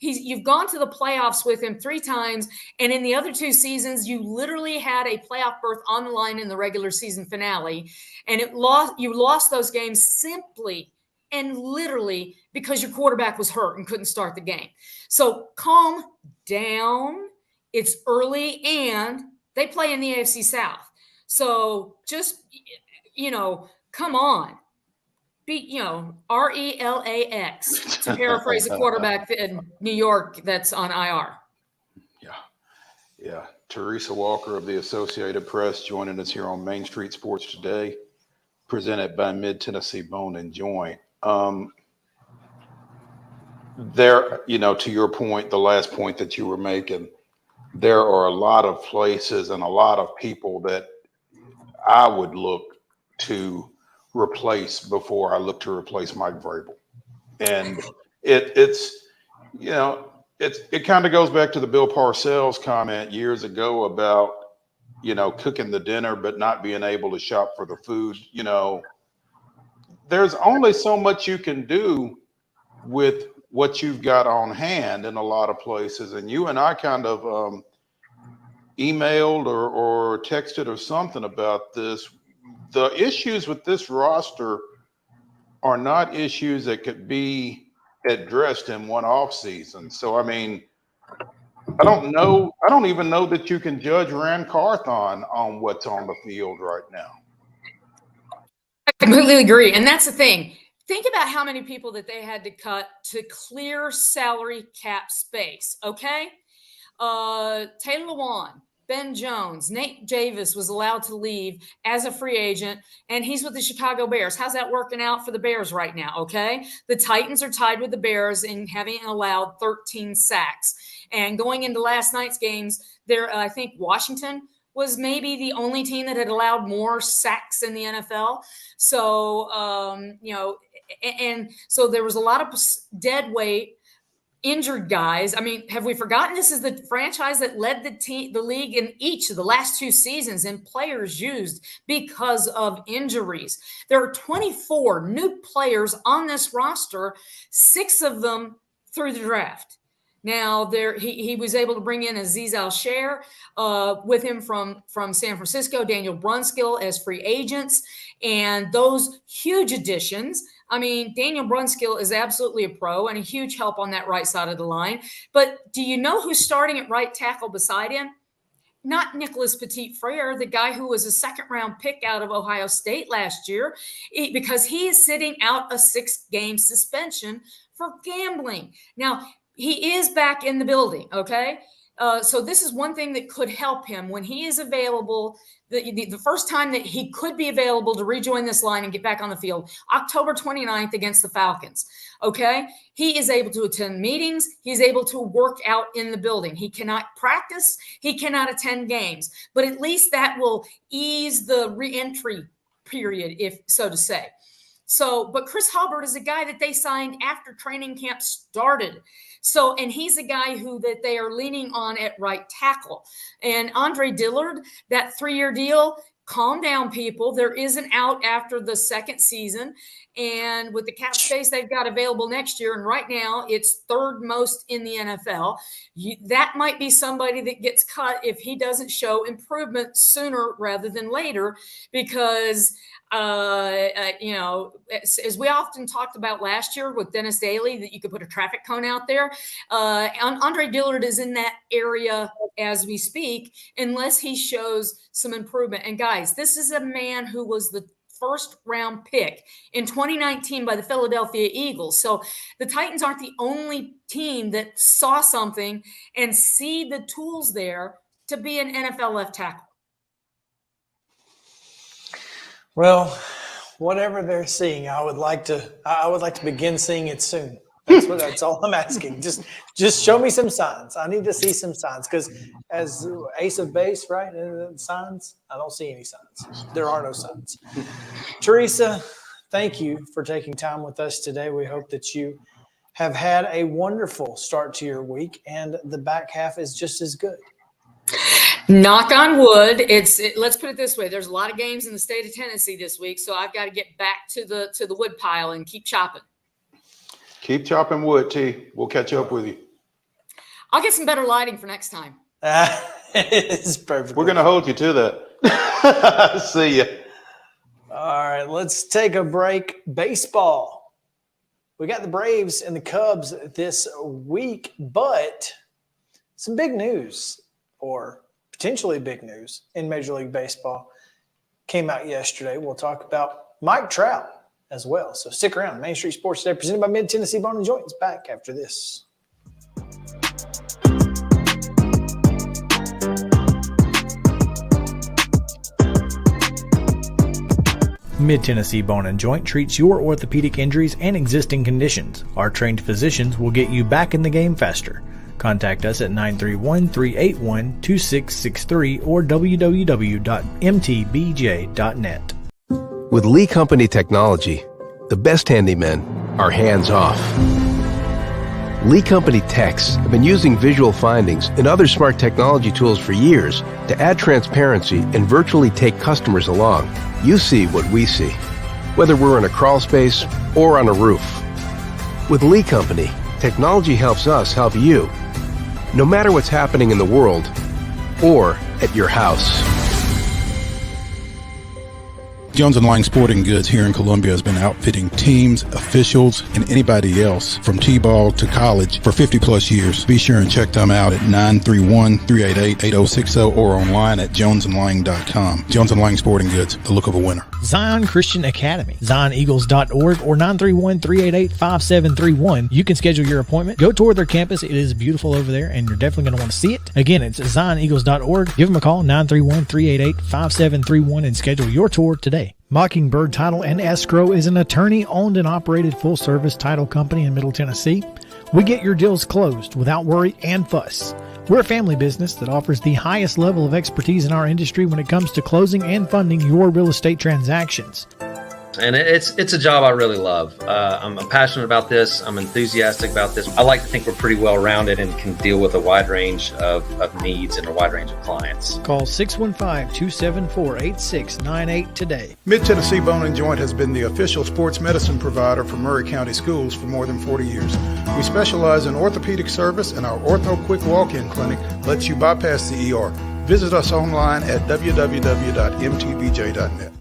You've gone to the playoffs with him 3 times, and in the other 2 seasons, you literally had a playoff berth on the line in the regular season finale, and you lost those games simply and literally because your quarterback was hurt and couldn't start the game. So calm down. It's early, and they play in the AFC South. So just, come on. Be, RELAX, to paraphrase a quarterback in New York that's on IR. Yeah. Teresa Walker of the Associated Press joining us here on Main Street Sports Today, presented by Mid-Tennessee Bone and Joint. There, to your point, the last point that you were making, there are a lot of places and a lot of people that I would look to replace before I look to replace Mike Vrabel. And it kind of goes back to the Bill Parcells comment years ago about, cooking the dinner, but not being able to shop for the food. There's only so much you can do with what you've got on hand in a lot of places. And you and I kind of emailed or texted or something about this. The issues with this roster are not issues that could be addressed in one off season. So, I mean, I don't even know that you can judge Rand Carthon on what's on the field right now. I completely agree. And that's the thing. Think about how many people that they had to cut to clear salary cap space, okay? Taylor Lewan, Ben Jones, Nate Javis was allowed to leave as a free agent, and he's with the Chicago Bears. How's that working out for the Bears right now, okay? The Titans are tied with the Bears in having allowed 13 sacks. And going into last night's games, I think Washington was maybe the only team that had allowed more sacks in the NFL. So, and so there was a lot of dead weight, injured guys. I mean, have we forgotten this is the franchise that led the league in each of the last 2 seasons in players used because of injuries? There are 24 new players on this roster, 6 of them through the draft. Now, he was able to bring in Azeez Al-Shaair with him from San Francisco, Daniel Brunskill as free agents, and those huge additions. I mean, Daniel Brunskill is absolutely a pro and a huge help on that right side of the line. But do you know who's starting at right tackle beside him? not Nicholas Petit-Frere, the guy who was a second-round pick out of Ohio State last year, because he is sitting out a 6-game suspension for gambling. Now, he is back in the building, okay? So this is one thing that could help him when he is available. The first time that he could be available to rejoin this line and get back on the field, October 29th against the Falcons. Okay. He is able to attend meetings. He's able to work out in the building. He cannot practice. He cannot attend games, but at least that will ease the reentry period, if so to say. So, but Chris Hubbard is a guy that they signed after training camp started. So, and he's a guy that they are leaning on at right tackle. And Andre Dillard, that 3-year deal, calm down, people. There is an out after the second season. And with the cap space they've got available next year, and right now it's third most in the NFL, that might be somebody that gets cut if he doesn't show improvement sooner rather than later, because you know, as we often talked about last year with Dennis Daly, that you could put a traffic cone out there. Andre Dillard is in that area as we speak, unless he shows some improvement. And guys, this is a man who was the first-round pick in 2019 by the Philadelphia Eagles. So the Titans aren't the only team that saw something and see the tools there to be an NFL left tackle. Well, whatever they're seeing, I would like to begin seeing it soon. That's all I'm asking. Just show me some signs. I need to see some signs, because as ace of base, right? Signs, I don't see any signs. There are no signs. Teresa, thank you for taking time with us today. We hope that you have had a wonderful start to your week, and the back half is just as good. Knock on wood. Let's put it this way. There's a lot of games in the state of Tennessee this week, so I've got to get back to the wood pile and keep chopping. Keep chopping wood, T. We'll catch up with you. I'll get some better lighting for next time. It's perfect. We're going to hold you to that. See ya. All right, let's take a break. Baseball. We got the Braves and the Cubs this week, but some big news, or potentially big news, in Major League Baseball came out yesterday. We'll talk about Mike Trout as well. So stick around. Main Street Sports Today, presented by Mid-Tennessee Bone & Joints. Back after this. Mid-Tennessee Bone & Joint treats your orthopedic injuries and existing conditions. Our trained physicians will get you back in the game faster. Contact us at 931-381-2663 or www.mtbj.net. With Lee Company technology, the best handymen are hands-off. Lee Company techs have been using visual findings and other smart technology tools for years to add transparency and virtually take customers along. You see what we see, whether we're in a crawl space or on a roof. With Lee Company, technology helps us help you, no matter what's happening in the world or at your house. Jones & Lang Sporting Goods here in Columbia has been outfitting teams, officials, and anybody else from T-ball to college for 50 plus years. Be sure and check them out at 931-388-8060 or online at jonesandlang.com. Jones & Lang Sporting Goods, the look of a winner. Zion Christian Academy, zioneagles.org or 931-388-5731. You can schedule your appointment. Go tour their campus. It is beautiful over there, and you're definitely going to want to see it. Again, it's zioneagles.org. Give them a call, 931-388-5731, and schedule your tour today. Mockingbird Title and Escrow is an attorney-owned and operated full-service title company in Middle Tennessee. We get your deals closed without worry and fuss. We're a family business that offers the highest level of expertise in our industry when it comes to closing and funding your real estate transactions. And it's a job I really love. I'm passionate about this. I'm enthusiastic about this. I like to think we're pretty well rounded and can deal with a wide range of needs and a wide range of clients. Call 615-274-8698 today. Mid-Tennessee Bone & Joint has been the official sports medicine provider for Murray County Schools for more than 40 years. We specialize in orthopedic service, and our Ortho Quick Walk-In Clinic lets you bypass the ER. Visit us online at www.mtbj.net.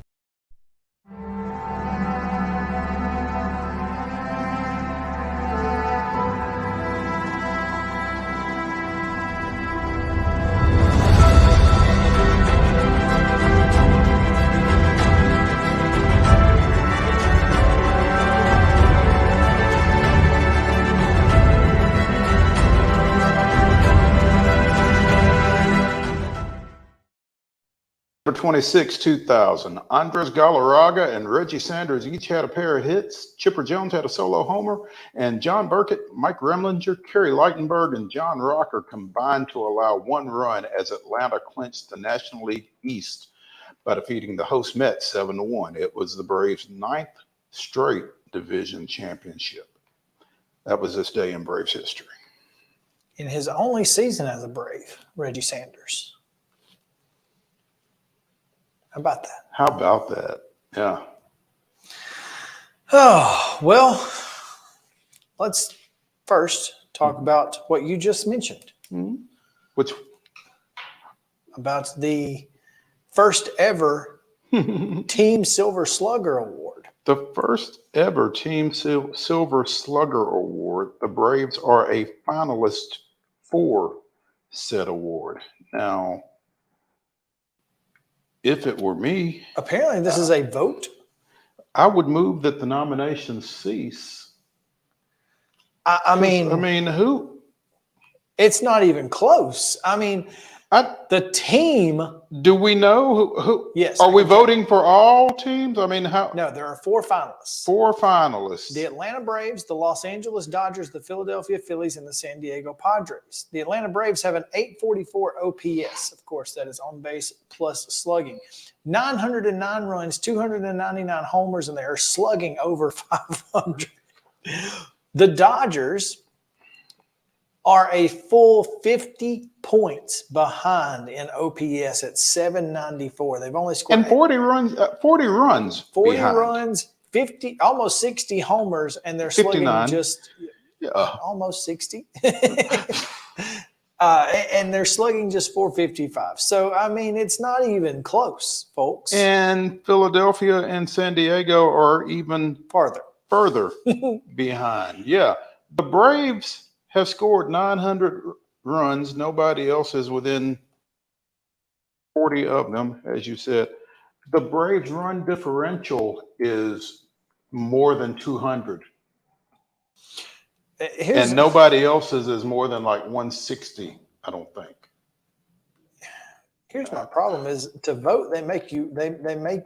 26, 2000. Andres Galarraga and Reggie Sanders each had a pair of hits. Chipper Jones had a solo homer, and John Burkett, Mike Remlinger, Kerry Lightenberg, and John Rocker combined to allow 1 run as Atlanta clinched the National League East by defeating the host Mets 7-1. It was the Braves' 9th straight division championship. That was this day in Braves history. In his only season as a Brave, Reggie Sanders. How about that? How about that? Yeah. Oh, well, let's first talk about what you just mentioned. Which? About the first ever Team Silver Slugger Award. The first ever Team Silver Slugger Award. The Braves are a finalist for said award. Now, if it were me, apparently this is a vote. I would move that the nominations cease. I mean, who? It's not even close. I mean, the team. Do we know who? Yes. Are we voting for all teams? I mean, how? No, there are 4 finalists. 4 finalists. The Atlanta Braves, the Los Angeles Dodgers, the Philadelphia Phillies, and the San Diego Padres. The Atlanta Braves have an 844 OPS. Of course, that is on base plus slugging. 909 runs, 299 homers, and they are slugging over 500. The Dodgers are a full 50 points behind in OPS at 794. They've only scored and 40 runs. 40 runs. 40 behind. runs, 50, almost 60 homers, and they're slugging 59. just almost 60. And they're slugging just 455. So, I mean, it's not even close, folks. And Philadelphia and San Diego are even further behind. Yeah. The Braves have scored 900 runs. Nobody else is within 40 of them, as you said. The Braves' run differential is more than 200. And nobody else's is more than like 160, I don't think. Here's my problem is to vote, they make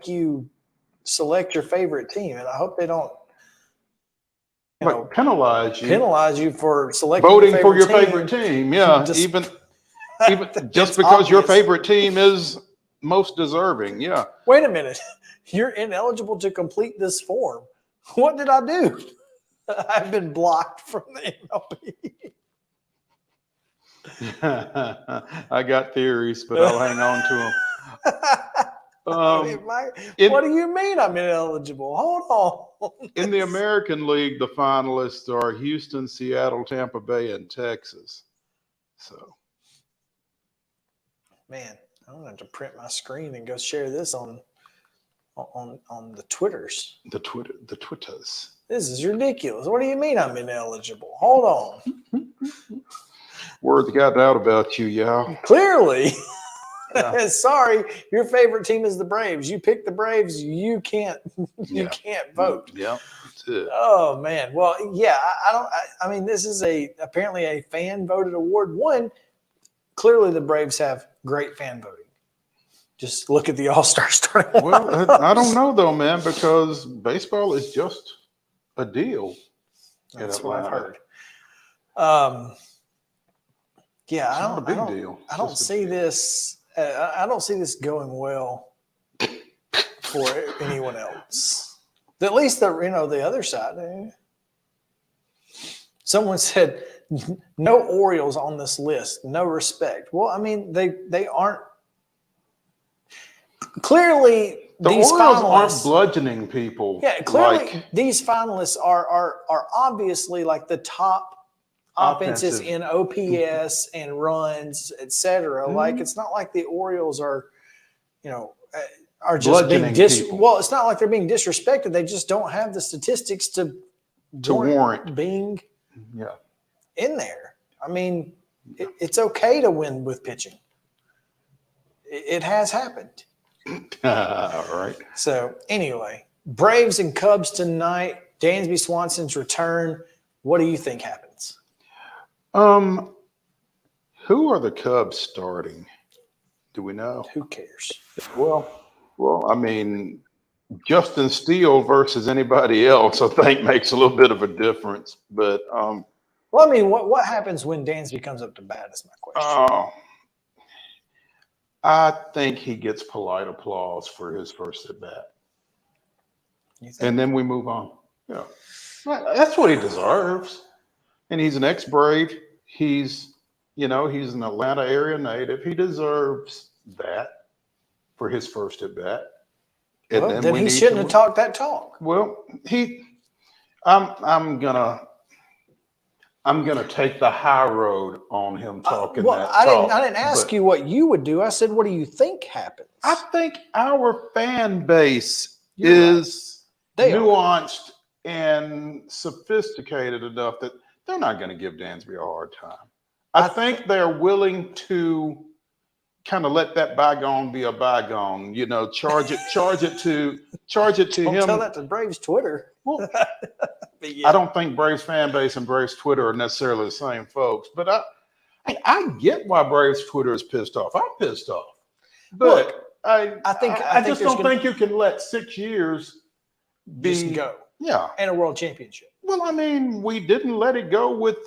you select your favorite team. And I hope they don't penalize you for selecting voting for your favorite team. Yeah, even just because your favorite team is most deserving. Yeah. Wait a minute, you're ineligible to complete this form. What did I do? I've been blocked from the MLB. I got theories, but I'll hang on to them. What do you mean I'm ineligible? Hold on. In the American League, the finalists are Houston, Seattle, Tampa Bay, and Texas. So, man, I'm gonna have to print my screen and go share this on the Twitters. The Twitters. This is ridiculous. What do you mean I'm ineligible? Hold on. Word got out about you, y'all. Clearly. Yeah. Sorry, your favorite team is the Braves. You pick the Braves, you can't vote. Yeah, that's it. Oh man. Well, yeah, I mean, this is apparently a fan voted award. One, clearly the Braves have great fan voting. Just look at the All-Star starting. Well, I don't know though, man, because baseball is just a deal. That's what I've heard. Yeah, I don't see this. I don't see this going well for anyone else. At least the other side. Someone said no Orioles on this list. No respect. Well, I mean they aren't. Clearly, these Orioles finalists aren't bludgeoning people. Yeah, clearly these finalists are obviously like the top offenses in OPS and runs, etc. Like it's not like the Orioles are just being well. It's not like they're being disrespected. They just don't have the statistics to warrant being in there. I mean, it's okay to win with pitching. It has happened. All right. So anyway, Braves and Cubs tonight. Dansby Swanson's return. What do you think happens? Who are the Cubs starting? Do we know? Who cares? Well, I mean, Justin Steele versus anybody else, I think, makes a little bit of a difference. But well, I mean, what happens when Dansby comes up to bat is my question. I think he gets polite applause for his first at bat, and then we move on. Yeah, that's what he deserves. And he's an ex-Brave. He's an Atlanta area native. He deserves that for his first at bat. And well, then he shouldn't have talked that talk. Well, I'm gonna take the high road on him talking that talk. I didn't ask you what you would do. I said, what do you think happens? I think our fan base is nuanced and sophisticated enough that they're not going to give Dansby a hard time. I think they're willing to kind of let that bygone be a bygone. Charge it to him. Don't tell that to Braves Twitter. Well, I don't think Braves fan base and Braves Twitter are necessarily the same folks, but I get why Braves Twitter is pissed off. I'm pissed off, but I just don't think you can let 6 years just go. Yeah, and a world championship. Well, I mean, we didn't let it go with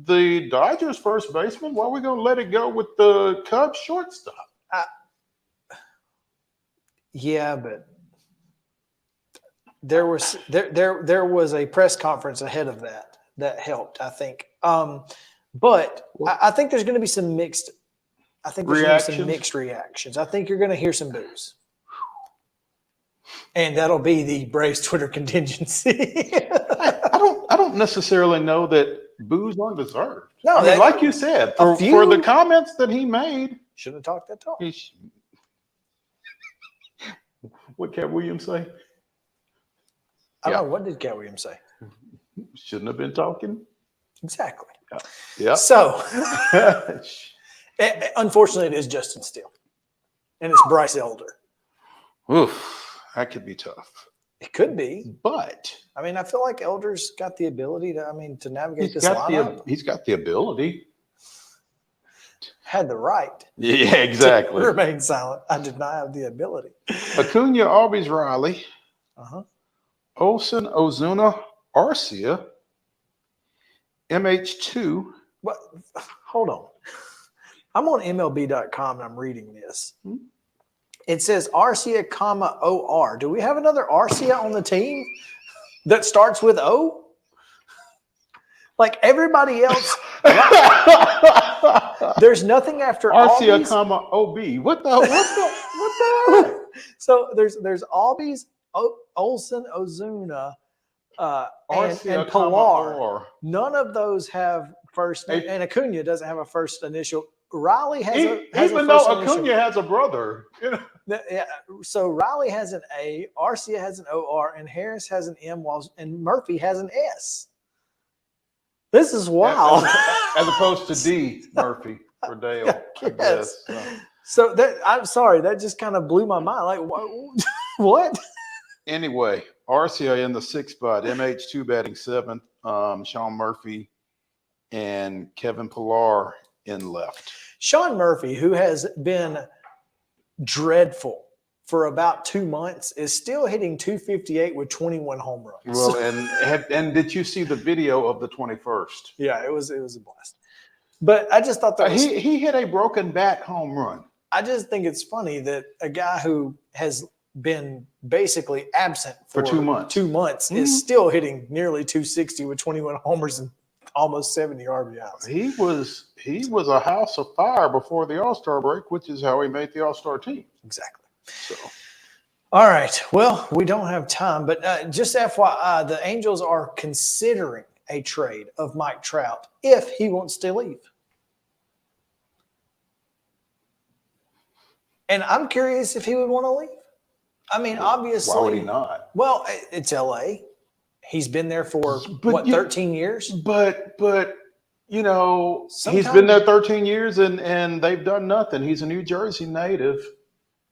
the Dodgers first baseman. Why are we going to let it go with the Cubs shortstop? Yeah, but there was a press conference ahead of that helped, I think. But I think there's going to be some mixed. I think there's going to be some mixed reactions. I think you're going to hear some boos. And that'll be the Braves Twitter contingency. I don't necessarily know that boos aren't deserved. No, I mean, like you said, for the comments that he made, shouldn't have talked that talk. What Cat Williams say? I don't know. What did Cat Williams say? Shouldn't have been talking. Exactly. Yeah. So, unfortunately, it is Justin Steele, and it's Bryce Elder. Oof. That could be tough. It could be, but I mean, I feel like Elder's got the ability to navigate this lineup. He's got the ability. Had the right. Yeah, exactly. To remain silent. I did not have the ability. Acuna, Albies, Riley. Olsen, Ozuna, Arcia. MH2. What? Hold on. I'm on MLB.com and I'm reading this. It says Arcia, OR. Do we have another Arcia on the team that starts with O? Like everybody else, there's nothing after Arcia, Albies. OB. What the? So there's Albies, Olsen, Ozuna, and Pilar. None of those have first, and Acuna doesn't have a first initial. Riley has even though Acuna has a brother. Yeah, so Riley has an A, Arcia has an OR, and Harris has an M, and Murphy has an S. This is wild. As opposed to D, Murphy or Dale. Yes. So I'm sorry, that just kind of blew my mind. Like, what? Anyway, Arcia in the 6th spot, MH2 batting 7th, Sean Murphy and Kevin Pilar in left. Sean Murphy, who has been dreadful for about 2 months, is still hitting 258 with 21 home runs. Well, and did you see the video of the 21st? Yeah, it was a blast. But I just thought that he hit a broken bat home run. I just think it's funny that a guy who has been basically absent for 2 months, is still hitting nearly 260 with 21 homers and almost 70 RBIs. He was a house of fire before the All-Star break, which is how he made the All-Star team. Exactly. So, all right. Well, we don't have time, but just FYI, the Angels are considering a trade of Mike Trout if he wants to leave. And I'm curious if he would want to leave. I mean, obviously. Why would he not? Well, it's LA. He's been there for 13 years? But you know, he's been there 13 years and they've done nothing. He's a New Jersey native.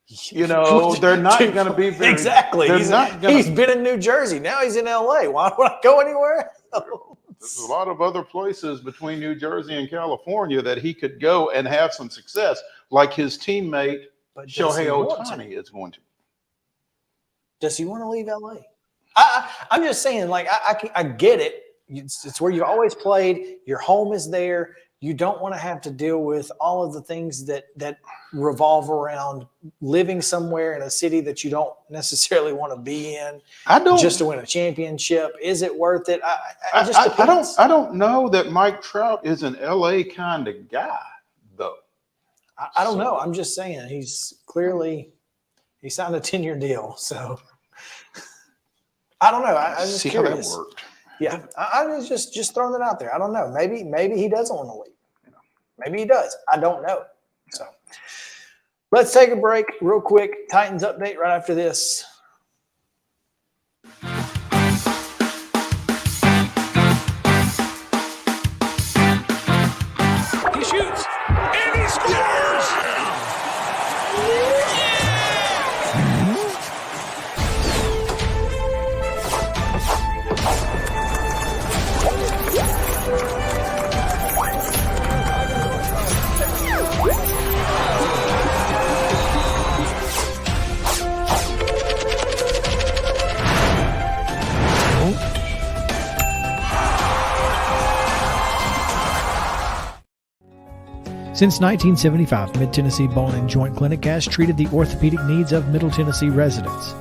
You know, they're not going to be very exactly. He's been in New Jersey. Now he's in LA. Why would I go anywhere else? There's a lot of other places between New Jersey and California that he could go and have some success. like his teammate But does he Shohei want to? Ohtani is going to. Does he want to leave LA? I'm just saying, like, I get it. It's where you've always played. Your home is there. You don't want to have to deal with all of the things that revolve around living somewhere in a city that you don't necessarily want to be in. Just to win a championship. Is it worth it? It just depends. I don't know that Mike Trout is an LA kind of guy, though. I don't know. I'm just saying he signed a 10-year deal. So I don't know. I was just curious. How that worked. Yeah, I was just throwing it out there. I don't know. Maybe he doesn't want to leave. Maybe he does. I don't know. So let's take a break real quick. Titans update right after this. He shoots and he scores! Since 1975, Mid-Tennessee Bone and Joint Clinic has treated the orthopedic needs of Middle Tennessee residents.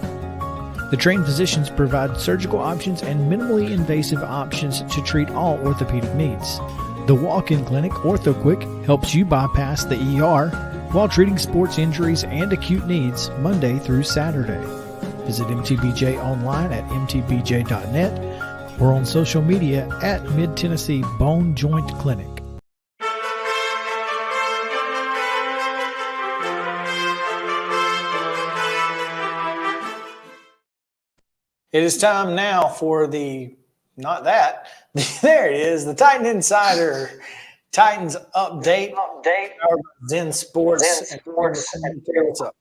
The trained physicians provide surgical options and minimally invasive options to treat all orthopedic needs. The walk-in clinic, OrthoQuick, helps you bypass the ER while treating sports injuries and acute needs Monday through Saturday. Visit MTBJ online at mtbj.net or on social media at Mid-Tennessee Bone Joint Clinic. It is time now for there it is, the Titan Insider, Titans update. Zen Sports. What's up?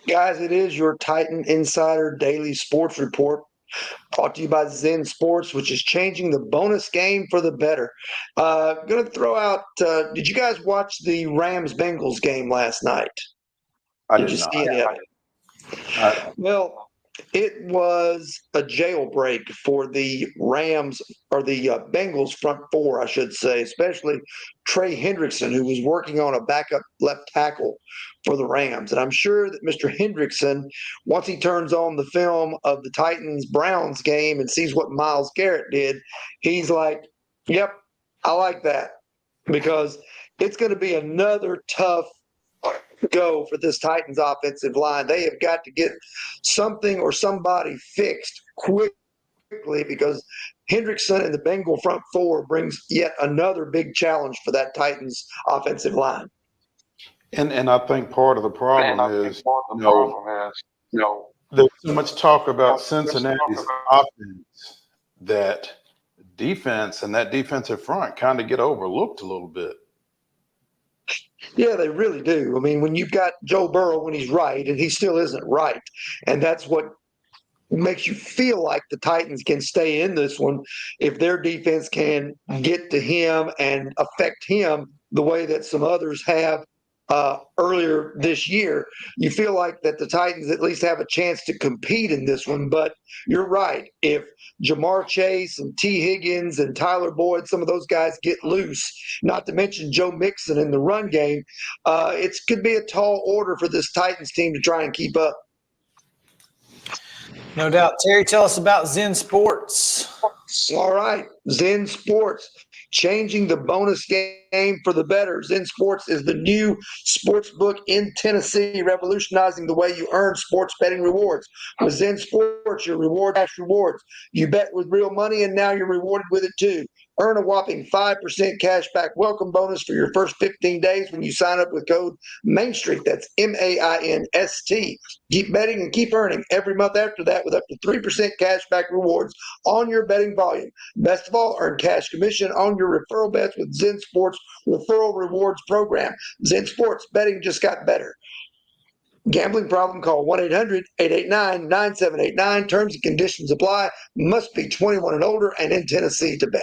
Guys, it is your Titan Insider Daily Sports Report brought to you by Zen Sports, which is changing the bonus game for the better. Going to throw out, did you guys watch the Rams-Bengals game last night? Did you not. see any of it? Well, it was a jailbreak for the Rams, or the Bengals front four, I should say, especially Trey Hendrickson, who was working on a backup left tackle for the Rams. And I'm sure that Mr. Hendrickson, once he turns on the film of the Titans-Browns game and sees what Myles Garrett did, he's like, yep, I like that, because it's going to be another tough go for this Titans offensive line. They have got to get something or somebody fixed quickly, because Hendrickson and the Bengal front four brings yet another big challenge for that Titans offensive line. And I think part of the problem is, there's so much talk about Cincinnati's offense that defense and that defensive front kind of get overlooked a little bit. Yeah, they really do. I mean, when you've got Joe Burrow when he's right, and he still isn't right, and that's what makes you feel like the Titans can stay in this one if their defense can get to him and affect him the way that some others have earlier this year. You feel like that the Titans at least have a chance to compete in this one. But you're right. If Jamar Chase and T. Higgins and Tyler Boyd, some of those guys get loose, not to mention Joe Mixon in the run game, it could be a tall order for this Titans team to try and keep up. No doubt. Terry, tell us about Zen Sports. All right. Zen Sports, changing the bonus game for the better. Zen Sports is the new sports book in Tennessee, revolutionizing the way you earn sports betting rewards. With Zen Sports, your reward cash rewards. You bet with real money, and now you're rewarded with it too. Earn a whopping 5% cashback welcome bonus for your first 15 days when you sign up with code Main Street. That's MAINST. Keep betting and keep earning every month after that with up to 3% cashback rewards on your betting volume. Best of all, earn cash commission on your referral bets with Zen Sports Referral Rewards Program. Zen Sports, betting just got better. Gambling problem? Call 1-800-889-9789. Terms and conditions apply. Must be 21 and older and in Tennessee to bet.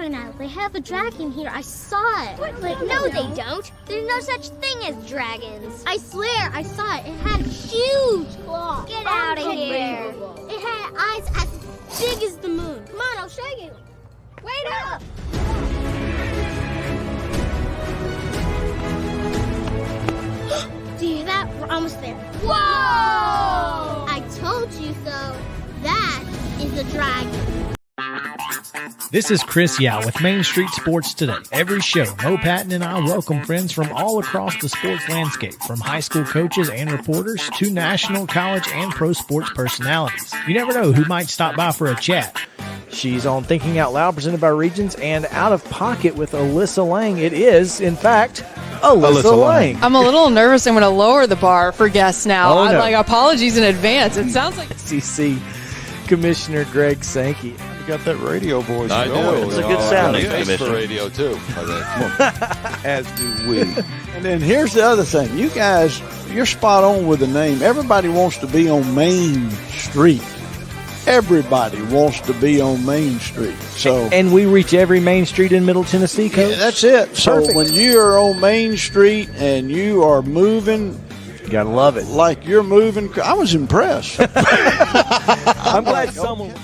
right now. They have a dragon here. I saw it. No, they don't. There's no such thing as dragons. I swear, I saw it. It had huge claws. Get out of here. It had eyes as big as the moon. Come on, I'll show you. Wait up. Do you hear that? We're almost there. Whoa! I told you so. That is a dragon. This is Chris Yao with Main Street Sports Today. Every show, Mo Patton and I welcome friends from all across the sports landscape, from high school coaches and reporters to national, college, and pro sports personalities. You never know who might stop by for a chat. She's on Thinking Out Loud, presented by Regions, and Out of Pocket with Alyssa Lang. It is, in fact, Alyssa Lang. I'm a little nervous. I'm going to lower the bar for guests now. Oh, no. Apologies in advance. It sounds like SEC Commissioner Greg Sankey. You got that radio voice. I do. It's a good sound. Thanks for radio, too. As do we. And then here's the other thing. You guys, you're spot on with the name. Everybody wants to be on Main Street. Everybody wants to be on Main Street. So, and we reach every main street in Middle Tennessee, Coach. Yeah, that's it. So Perfect. when you are on Main Street and you are moving, you gotta love it. Like you're moving. I was impressed. I'm glad someone.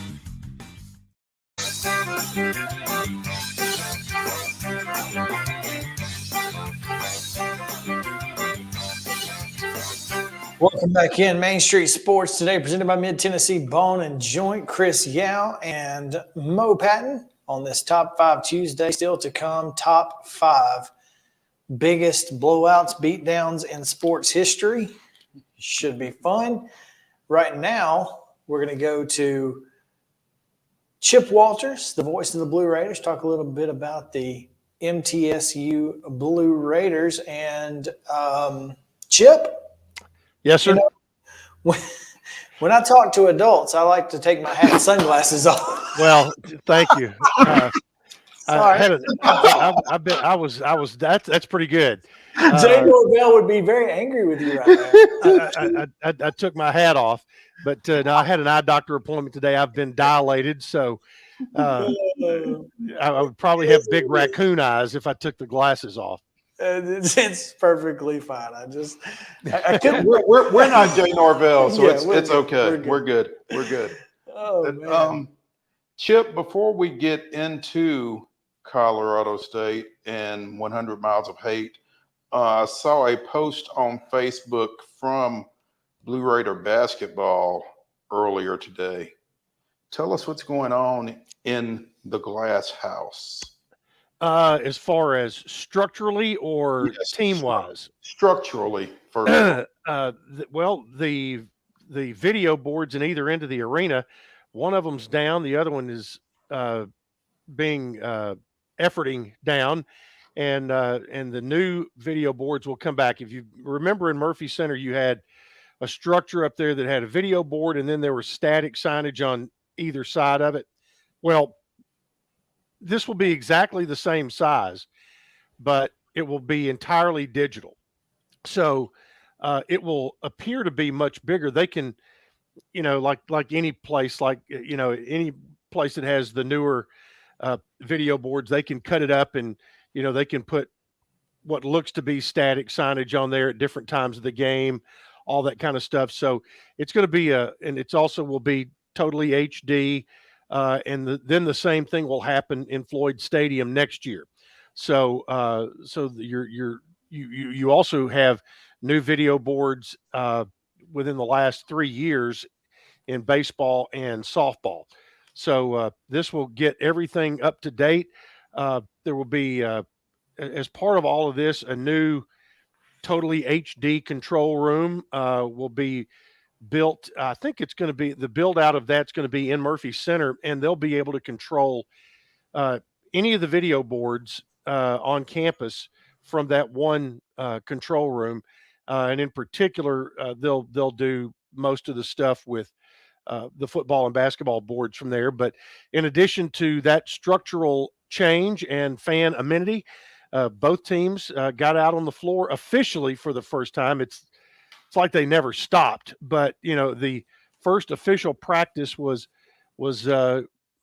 Welcome back in Main Street Sports Today, presented by Mid-Tennessee Bone and Joint. Chris Yao and Mo Patton on this Top 5 Tuesday. Still to come, Top 5 biggest blowouts, beatdowns in sports history. Should be fun. Right now, we're going to go to Chip Walters, the voice of the Blue Raiders, talk a little bit about the MTSU Blue Raiders. And Chip? Yes, sir. You know, when I talk to adults, I like to take my hat and sunglasses off. Well, thank you. Sorry. That's pretty good. Jay Norvell would be very angry with you right now. I took my hat off, but no, I had an eye doctor appointment today. I've been dilated, so I would probably have big raccoon eyes if I took the glasses off. It's perfectly fine. I couldn't. We're not Jay Norvell, so Yeah, it's good. okay. We're good. We're good. Oh, man. Chip, before we get into Colorado State and 100 Miles of Hate, I saw a post on Facebook from Blue Raider basketball earlier today. Tell us what's going on in the glass house. As far as structurally or team-wise? Structurally, first. Well, the video boards in either end of the arena, one of them's down, the other one is being efforting down, and the new video boards will come back. If you remember, in Murphy Center, you had a structure up there that had a video board, and then there was static signage on either side of it. Well, this will be exactly the same size, but it will be entirely digital. So it will appear to be much bigger. They can, like any place, any place that has the newer video boards, they can cut it up and, they can put what looks to be static signage on there at different times of the game, all that kind of stuff. So it's going to be and it's also will be totally HD. Then the same thing will happen in Floyd Stadium next year. So you also have new video boards within the last 3 years in baseball and softball. So this will get everything up to date. There will be, as part of all of this, a new totally HD control room will be built. I think it's going to be the build out of that's going to be in Murphy Center, and they'll be able to control any of the video boards on campus from that one control room. And in particular, they'll do most of the stuff with the football and basketball boards from there. But in addition to that structural change and fan amenity, both teams got out on the floor officially for the first time. It's like they never stopped, but the first official practice was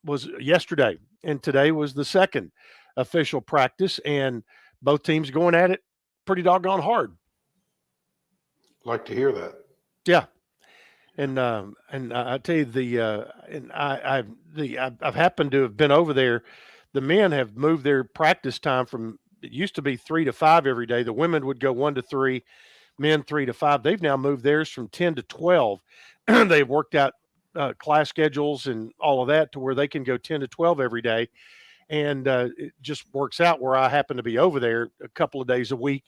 was yesterday, and today was the second official practice, and both teams going at it pretty doggone hard. Like to hear that. Yeah. And I tell you I've happened to have been over there. The men have moved their practice time from, it used to be 3 to 5 every day. The women would go 1 to 3, men 3 to 5. They've now moved theirs from 10 to 12. They've worked out class schedules and all of that to where they can go 10 to 12 every day. And it just works out where I happen to be over there a couple of days a week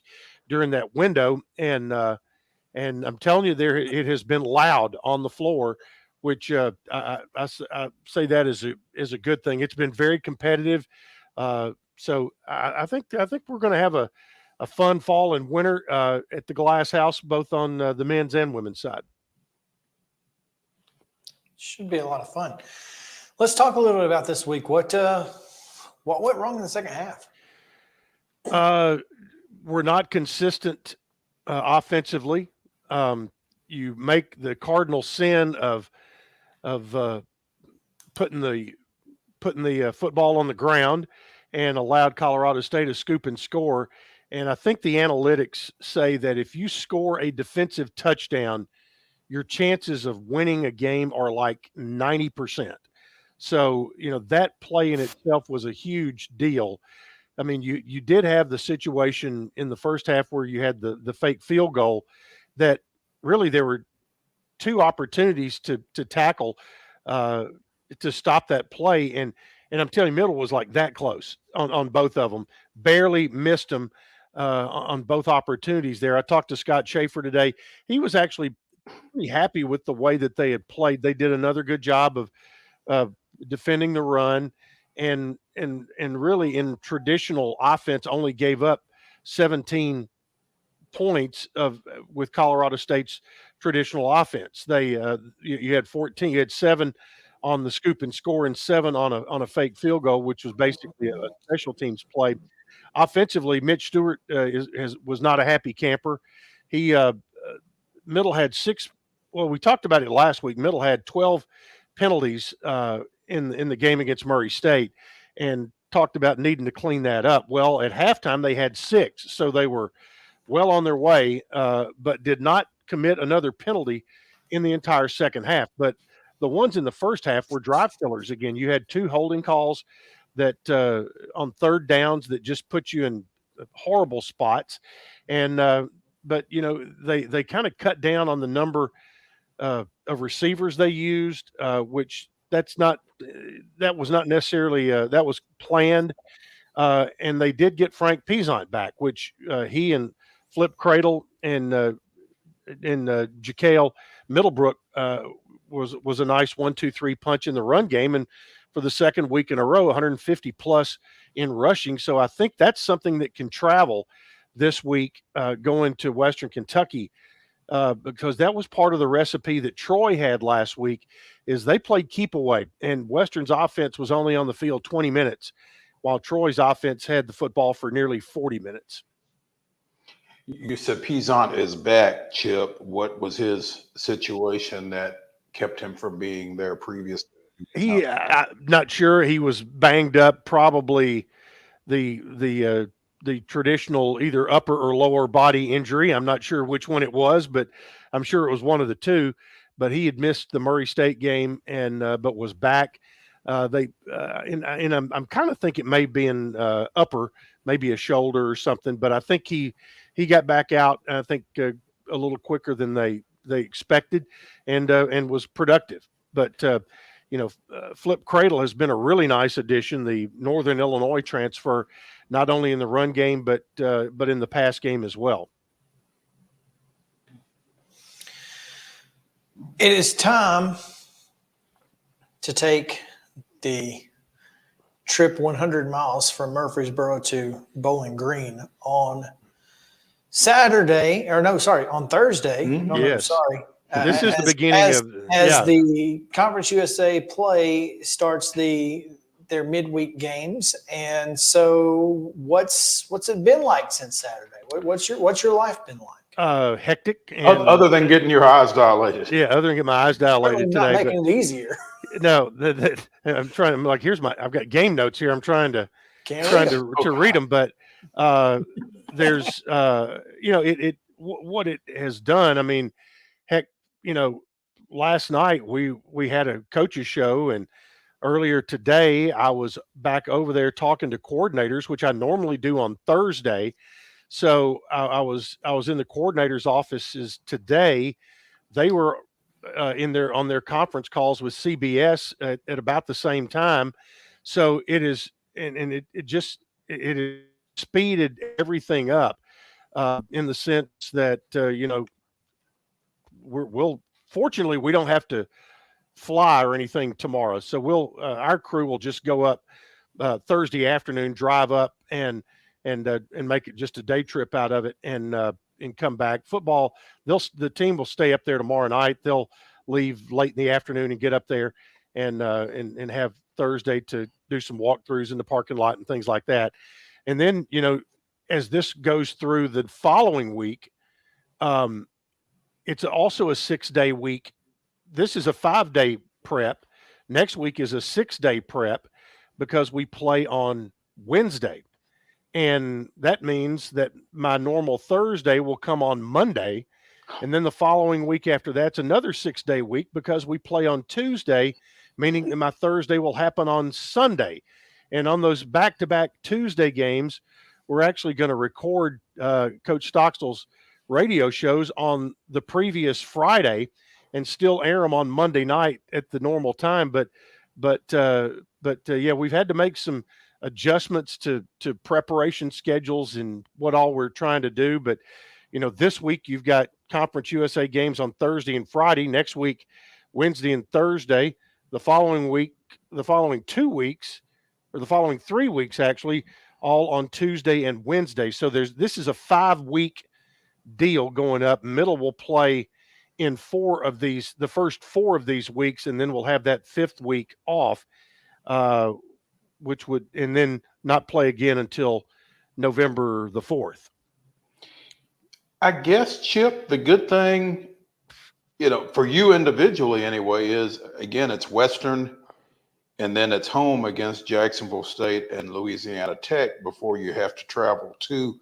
during that window. And I'm telling you, it has been loud on the floor, which I say that is a good thing. It's been very competitive. So I think we're going to have a fun fall and winter at the Glass House, both on the men's and women's side. Should be a lot of fun. Let's talk a little bit about this week. What went wrong in the second half? We're not consistent offensively. You make the cardinal sin of putting the football on the ground and allowed Colorado State to scoop and score. And I think the analytics say that if you score a defensive touchdown, your chances of winning a game are like 90%. So, that play in itself was a huge deal. I mean, you did have the situation in the first half where you had the fake field goal that really there were 2 opportunities to tackle to stop that play. And I'm telling you, Middle was like that close on both of them, barely missed them on both opportunities there. I talked to Scott Schaefer today. He was actually pretty happy with the way that they had played. They did another good job of defending the run, and really in traditional offense only gave up 17 points with Colorado State's traditional offense. They you had 14, you had 7 on the scoop and score and 7 on a fake field goal, which was basically a special teams play. Offensively, Mitch Stewart was not a happy camper. He Middle had 6. Well, we talked about it last week. Middle had 12 penalties in the game against Murray State, and talked about needing to clean that up. Well, at halftime they had 6, so they were well on their way, but did not commit another penalty in the entire second half. But the ones in the first half were drive killers. Again, you had 2 holding calls that on third downs that just put you in horrible spots. And but they kind of cut down on the number of receivers they used, which that was not necessarily that was planned. And they did get Frank Pizant back, which he and Flip Cradle and Jacale Middlebrook was a nice 1-2-3 punch in the run game, and for the second week in a row, 150 plus in rushing. So I think that's something that can travel this week going to Western Kentucky, because that was part of the recipe that Troy had last week. Is they played keep away, and Western's offense was only on the field 20 minutes, while Troy's offense had the football for nearly 40 minutes. You said Pizant is back, Chip. What was his situation that kept him from being there previous? I'm not sure. He was banged up, probably the traditional either upper or lower body injury. I'm not sure which one it was, but I'm sure it was one of the 2. But he had missed the Murray State game and but was back. I'm kind of think it may be in upper, maybe a shoulder or something. But I think he got back out. I think a little quicker than they expected, and was productive. But Flip Cradle has been a really nice addition. The Northern Illinois transfer, not only in the run game but in the pass game as well. It is time to take the trip 100 miles from Murfreesboro to Bowling Green on Thursday. Yes. Sorry. This is the beginning as of the Conference USA play starts their midweek games. And so what's it been like since Saturday? What's your life been like? Hectic. And, other than getting your eyes dilated. Yeah, other than getting my eyes dilated not today. making it easier. no, I'm trying. I'm like, I've got game notes here. I'm trying to read them, but there's what it has done. I mean, heck, last night we had a coaches show, and earlier today I was back over there talking to coordinators, which I normally do on Thursday. So I was in the coordinators' offices today. They were on their conference calls with CBS at about the same time. So it is, and it has speeded everything up in the sense that we'll fortunately we don't have to fly or anything tomorrow. So our crew will just go up Thursday afternoon, drive up and make it just a day trip out of it and come back. Football, the team will stay up there tomorrow night. They'll leave late in the afternoon and get up there and have Thursday to do some walkthroughs in the parking lot and things like that. And then, as this goes through the following week, it's also a 6-day week. This is a 5-day prep. Next week is a 6-day prep because we play on Wednesday. And that means that my normal Thursday will come on Monday. And then the following week after that's another 6-day week because we play on Tuesday, meaning that my Thursday will happen on Sunday. And on those back-to-back Tuesday games, we're actually going to record Coach Stockstill's radio shows on the previous Friday and still air them on Monday night at the normal time. But yeah, we've had to make some adjustments to preparation schedules and what all we're trying to do. But, this week you've got Conference USA games on Thursday and Friday. Next week, Wednesday and Thursday. The following 2 weeks, or the following 3 weeks actually, all on Tuesday and Wednesday. So this is a 5-week deal going up. Middle will play in the first 4 of these weeks, and then we'll have that 5th week off, and then not play again until November the 4th. I guess, Chip, the good thing, for you individually anyway, is, again, it's Western, and then it's home against Jacksonville State and Louisiana Tech before you have to travel to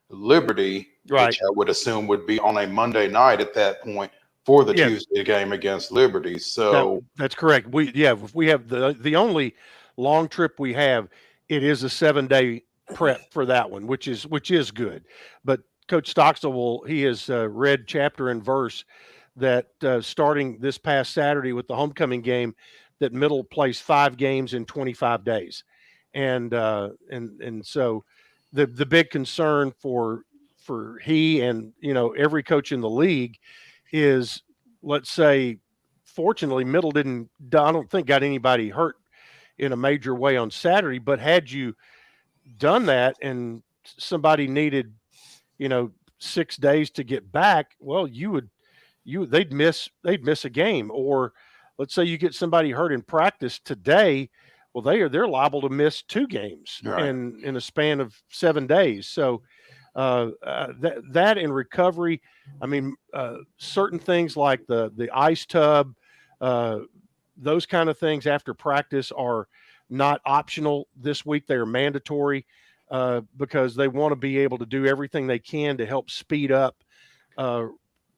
Liberty, right, which I would assume would be on a Monday night at that point for the Tuesday game against Liberty. So that's correct. We have the only long trip we have. It is a 7-day prep for that one, which is good. But Coach Stockstill he has read chapter and verse that starting this past Saturday with the homecoming game, that Middle plays 5 games in 25 days, and so the big concern for he and every coach in the league is, let's say, fortunately Middle I don't think got anybody hurt in a major way on Saturday, but had you done that and somebody needed 6 days to get back, well, they'd miss a game. Or let's say you get somebody hurt in practice today, well, they're liable to miss 2 games in a span of 7 days. So that in recovery, I mean, certain things like the ice tub, those kind of things after practice are not optional this week. They are mandatory because they want to be able to do everything they can to help speed up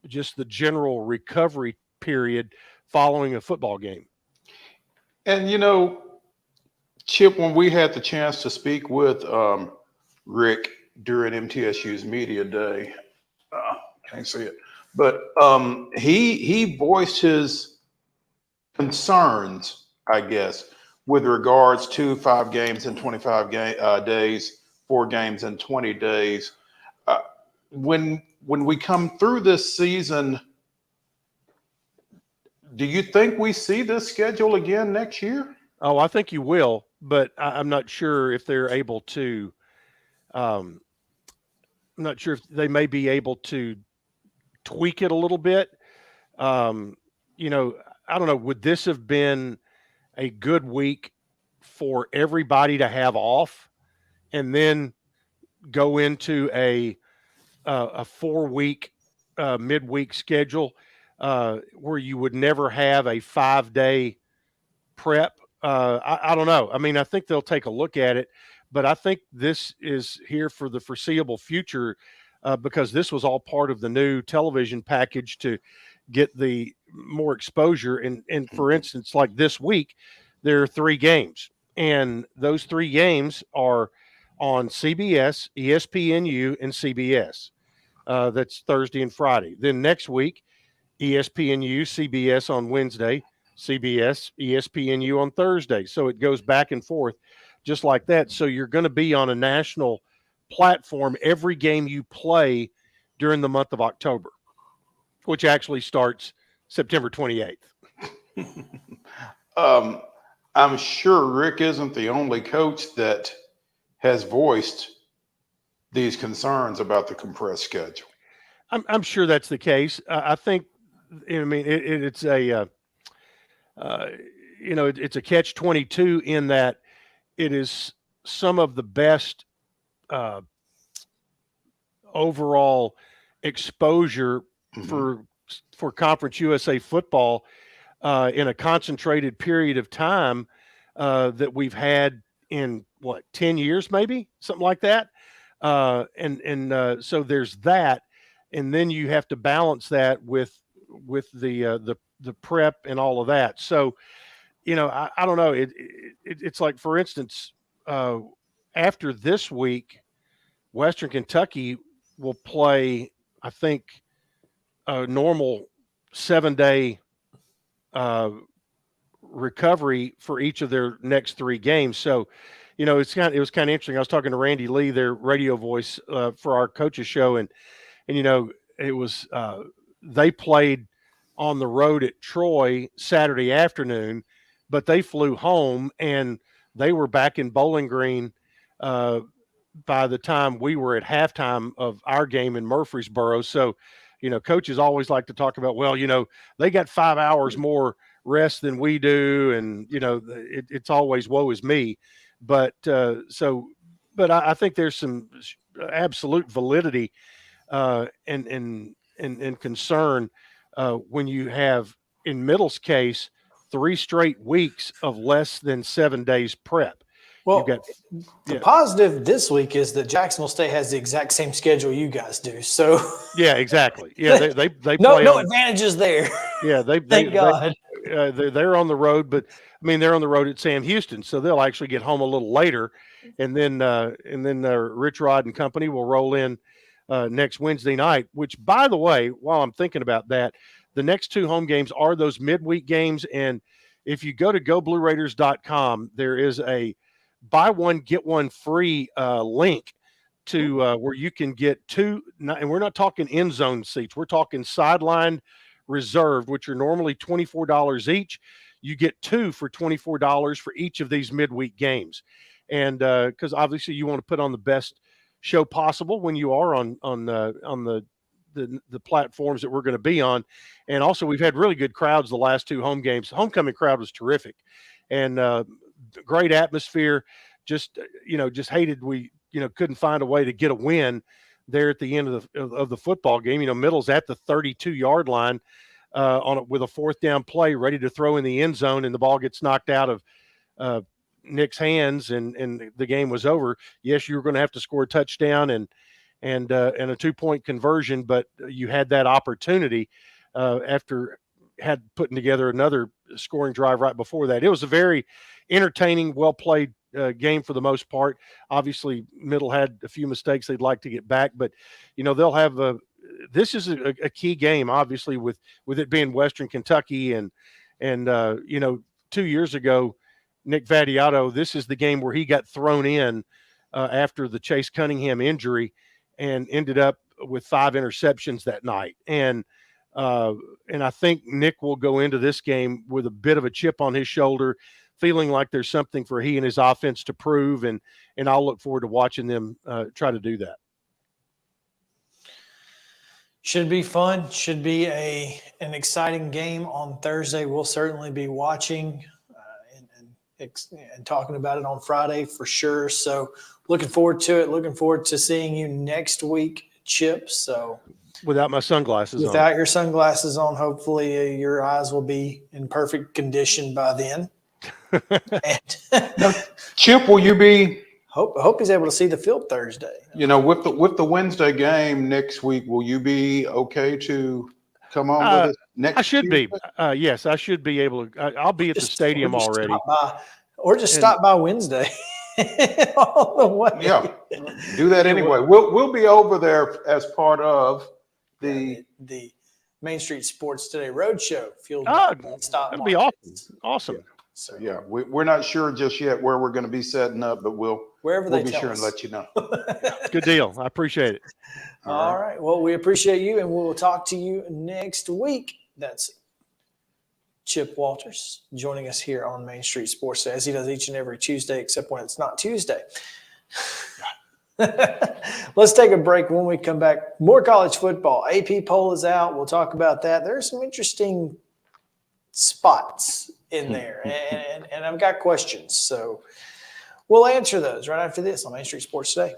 just the general recovery period following a football game. And, Chip, when we had the chance to speak with Rick during MTSU's media day, can't see it, but he voiced his concerns, I guess, with regards to 5 games in 25 days, 4 games in 20 days. When we come through this season, do you think we see this schedule again next year? Oh, I think you will, but I'm not sure if they're able to. I'm not sure if they may be able to tweak it a little bit. I don't know. Would this have been a good week for everybody to have off, and then go into a 4-week midweek schedule where you would never have a 5-day prep. I don't know. I mean, I think they'll take a look at it, but I think this is here for the foreseeable future because this was all part of the new television package to get the more exposure. And for instance, like this week, there are 3 games, and those 3 games are on CBS, ESPNU, and CBS. That's Thursday and Friday. Then next week, ESPNU, CBS on Wednesday, CBS, ESPNU on Thursday. So it goes back and forth just like that. So you're going to be on a national platform every game you play during the month of October, which actually starts September 28th. I'm sure Rick isn't the only coach that has voiced these concerns about the compressed schedule. I'm sure that's the case. I think, I mean, it's a, it's a catch-22 in that it is some of the best overall exposure for Conference USA football in a concentrated period of time that we've had in 10 years, maybe something like that. So there's that. And then you have to balance that with the prep and all of that. So, I don't know. It's like, for instance, after this week, Western Kentucky will play, I think, a normal 7-day recovery for each of their next 3 games. So, it was kind of interesting. I was talking to Randy Lee, their radio voice for our coaches show, and it was they played on the road at Troy Saturday afternoon, but they flew home and they were back in Bowling Green by the time we were at halftime of our game in Murfreesboro. So, coaches always like to talk about, well, they got 5 hours more rest than we do, and it's always woe is me. But I think there's some absolute validity and concern when you have, in Middle's case, 3 straight weeks of less than 7 days prep. Well, the positive this week is that Jacksonville State has the exact same schedule you guys do. So yeah, exactly. Yeah, they no play advantages there. Yeah, Thank God. They're on the road, but I mean they're on the road at Sam Houston, so they'll actually get home a little later, and then Rich Rod and company will roll in next Wednesday night. Which, by the way, while I'm thinking about that, the next 2 home games are those midweek games, and if you go to GoBlueRaiders.com, there is a buy one get one free link to where you can get 2, and we're not talking end zone seats, we're talking sideline reserved, which are normally $24 each. You get 2 for $24 for each of these midweek games, and because obviously you want to put on the best show possible when you are on the platforms that we're going to be on. And also we've had really good crowds the last 2 home games. The homecoming crowd was terrific, and great atmosphere. Just hated we couldn't find a way to get a win there at the end of the football game. Middle's at the 32-yard line with a 4th down play, ready to throw in the end zone, and the ball gets knocked out of Nick's hands, and the game was over. Yes, you were going to have to score a touchdown and a 2-point conversion, but you had that opportunity after had putting together another scoring drive right before that. It was a very entertaining, well-played game for the most part. Obviously, Middle had a few mistakes they'd like to get back, but they'll have this is a key game, obviously, with it being Western Kentucky, and 2 years ago, Nick Vattiato, this is the game where he got thrown in after the Chase Cunningham injury and ended up with 5 interceptions that night. And I think Nick will go into this game with a bit of a chip on his shoulder, feeling like there's something for he and his offense to prove, and I'll look forward to watching them try to do that. Should be fun. Should be an exciting game on Thursday. We'll certainly be watching and talking about it on Friday for sure. So looking forward to it. Looking forward to seeing you next week, Chip. So without my sunglasses without your sunglasses on, hopefully your eyes will be in perfect condition by then. And Chip, will you be? Hope he's able to see the field Thursday. You know, with the Wednesday game next week, will you be okay to come on with us next? I should Tuesday? be. Yes, I should be able to. I'll be at the stadium already. Stop by Wednesday. All the way. Yeah, do that anyway. We'll be over there as part of the Main Street Sports Today Roadshow. That'd be awesome. Yeah. So yeah, we're not sure just yet where we're going to be setting up, but we'll be sure and let you know. Good deal. I appreciate it. All right. Well, we appreciate you, and we'll talk to you next week. That's Chip Walters joining us here on Main Street Sports Today, as he does each and every Tuesday, except when it's not Tuesday. Let's take a break. When we come back, more college football. AP poll is out. We'll talk about that. There are some interesting spots in there, and I've got questions. So we'll answer those right after this on Main Street Sports Today.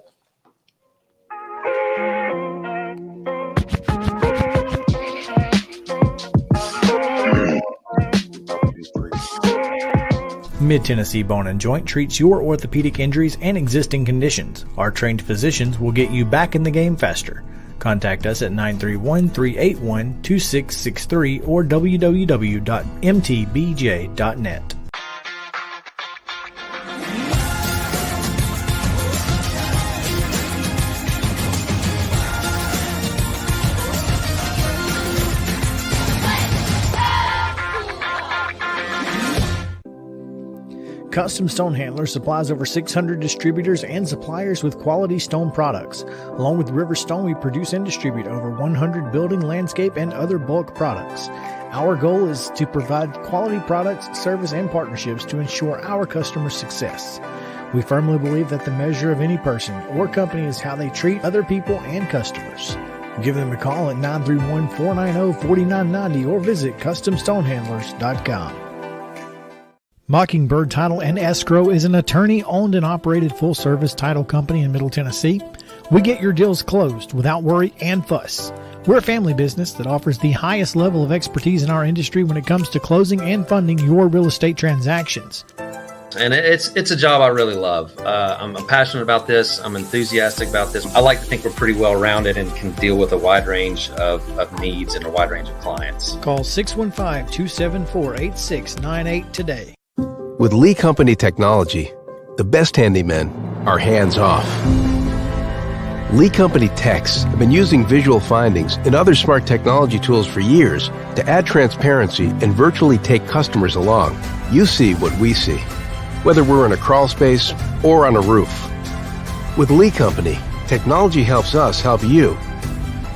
Mid-Tennessee Bone and Joint treats your orthopedic injuries and existing conditions. Our trained physicians will get you back in the game faster. Contact us at 931-381-2663 or www.mtbj.net. Custom Stone Handler supplies over 600 distributors and suppliers with quality stone products. Along with River Stone, we produce and distribute over 100 building, landscape, and other bulk products. Our goal is to provide quality products, service, and partnerships to ensure our customers' success. We firmly believe that the measure of any person or company is how they treat other people and customers. Give them a call at 931-490-4990 or visit CustomStonehandlers.com. Mockingbird Title and Escrow is an attorney-owned and operated full-service title company in Middle Tennessee. We get your deals closed without worry and fuss. We're a family business that offers the highest level of expertise in our industry when it comes to closing and funding your real estate transactions. And it's a job I really love. I'm passionate about this. I'm enthusiastic about this. I like to think we're pretty well-rounded and can deal with a wide range of needs and a wide range of clients. Call 615-274-8698 today. With Lee Company technology, the best handymen are hands-off. Lee Company techs have been using visual findings and other smart technology tools for years to add transparency and virtually take customers along. You see what we see, whether we're in a crawl space or on a roof. With Lee Company, technology helps us help you,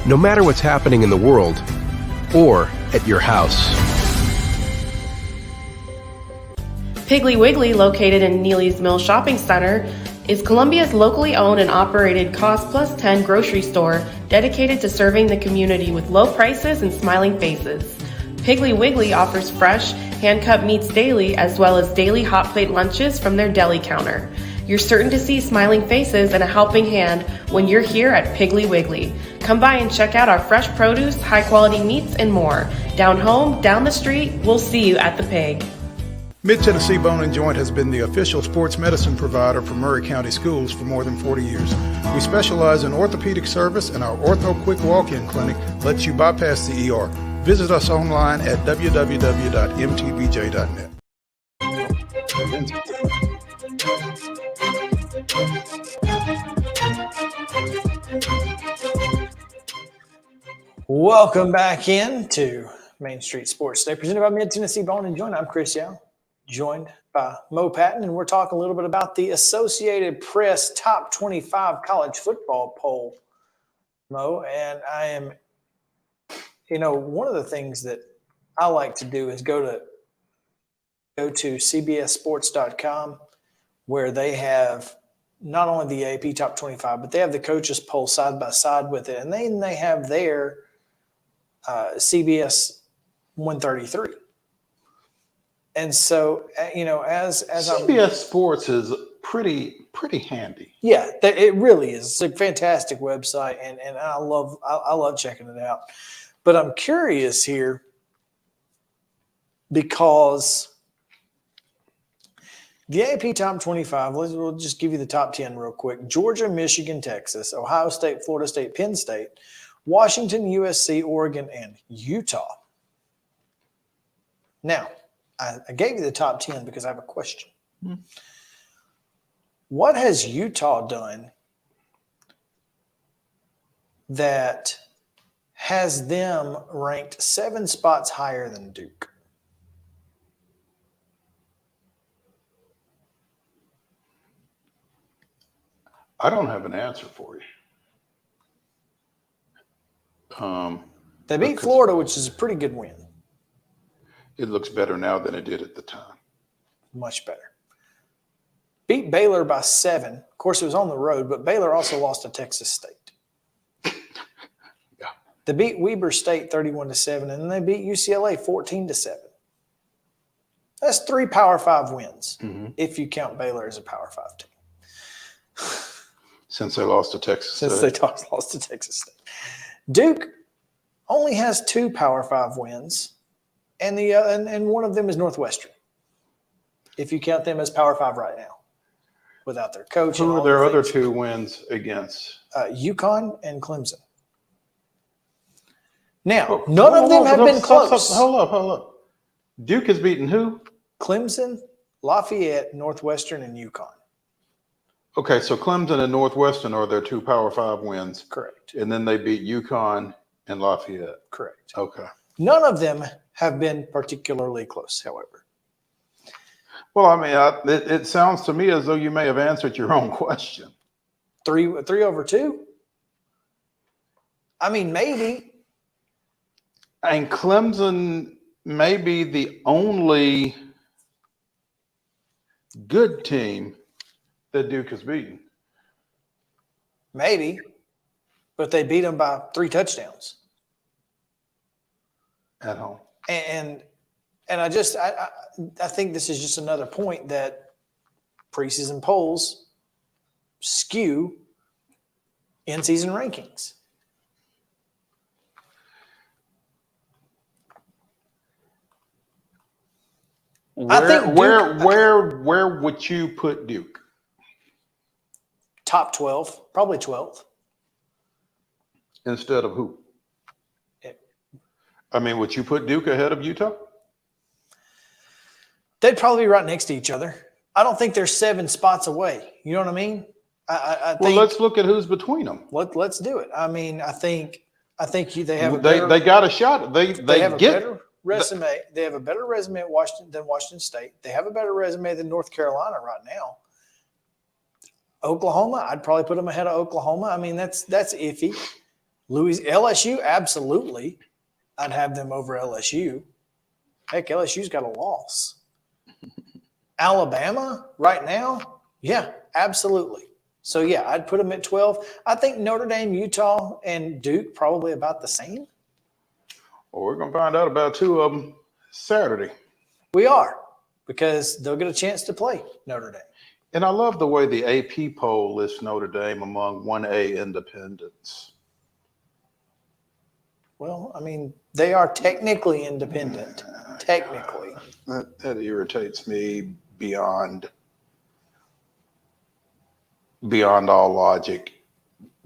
no matter what's happening in the world or at your house. Piggly Wiggly, located in Neely's Mill Shopping Center, is Columbia's locally owned and operated Cost Plus 10 grocery store dedicated to serving the community with low prices and smiling faces. Piggly Wiggly offers fresh, hand-cut meats daily, as well as daily hot plate lunches from their deli counter. You're certain to see smiling faces and a helping hand when you're here at Piggly Wiggly. Come by and check out our fresh produce, high-quality meats, and more. Down home, down the street, we'll see you at the Pig. Mid-Tennessee Bone and Joint has been the official sports medicine provider for Maury County Schools for more than 40 years. We specialize in orthopedic service, and our Ortho Quick Walk-In Clinic lets you bypass the ER. Visit us online at www.mtbj.net. Welcome back in to Main Street Sports Today, presented by Mid-Tennessee Bone and Joint. I'm Chris Young, joined by Mo Patton, and we're talking a little bit about the Associated Press Top 25 College Football Poll, Mo. And I am, one of the things that I like to do is go to cbssports.com, where they have not only the AP Top 25, but they have the coaches poll side by side with it, and then they have their CBS 133. And so, as CBS Sports is pretty handy. Yeah, it really is. It's a fantastic website, and I love checking it out. But I'm curious here because The AP top 25, we'll just give you the top 10 real quick. Georgia, Michigan, Texas, Ohio State, Florida State, Penn State, Washington, USC, Oregon, and Utah. Now, I gave you the top 10 because I have a question. What has Utah done that has them ranked 7 spots higher than Duke? I don't have an answer for you. They beat Florida, which is a pretty good win. It looks better now than it did at the time. Much better. Beat Baylor by 7. Of course, it was on the road, but Baylor also lost to Texas State. Yeah. They beat Weber State 31-7, and then they beat UCLA 14-7. That's 3 Power 5 wins, if you count Baylor as a Power 5 team. Since they lost to Texas State. Since they lost to Texas State. Duke only has 2 Power 5 wins, and and one of them is Northwestern, if you count them as Power 5 right now, without their coach. Who are their other 2 wins against? UConn and Clemson. Now, none of them have been close. Hold up. Duke has beaten who? Clemson, Lafayette, Northwestern, and UConn. Okay, so Clemson and Northwestern are their 2 Power 5 wins. Correct. And then they beat UConn and Lafayette. Correct. Okay. None of them have been particularly close, however. Well, I mean, it sounds to me as though you may have answered your own question. 3 over 2? I mean, maybe. And Clemson may be the only good team that Duke has beaten. Maybe. But they beat them by 3 touchdowns. At home. And I think this is just another point that preseason polls skew in-season rankings. Where would you put Duke? Top 12, probably 12th. Instead of who? I mean, would you put Duke ahead of Utah? They'd probably be right next to each other. I don't think they're 7 spots away. You know what I mean? I think, let's look at who's between them. Let's do it. I mean, I think they have they got a shot. They have a better resume. They have a better resume at than Washington State. They have a better resume than North Carolina right now. Oklahoma, I'd probably put them ahead of Oklahoma. I mean, that's iffy. LSU, absolutely. I'd have them over LSU. Heck, LSU's got a loss. Alabama right now, yeah, absolutely. So, yeah, I'd put them at 12. I think Notre Dame, Utah, and Duke probably about the same. Well, we're going to find out about 2 of them Saturday. We are, because they'll get a chance to play Notre Dame. And I love the way the AP poll lists Notre Dame among 1A independents. Well, I mean, they are technically independent. Technically. That irritates me beyond all logic.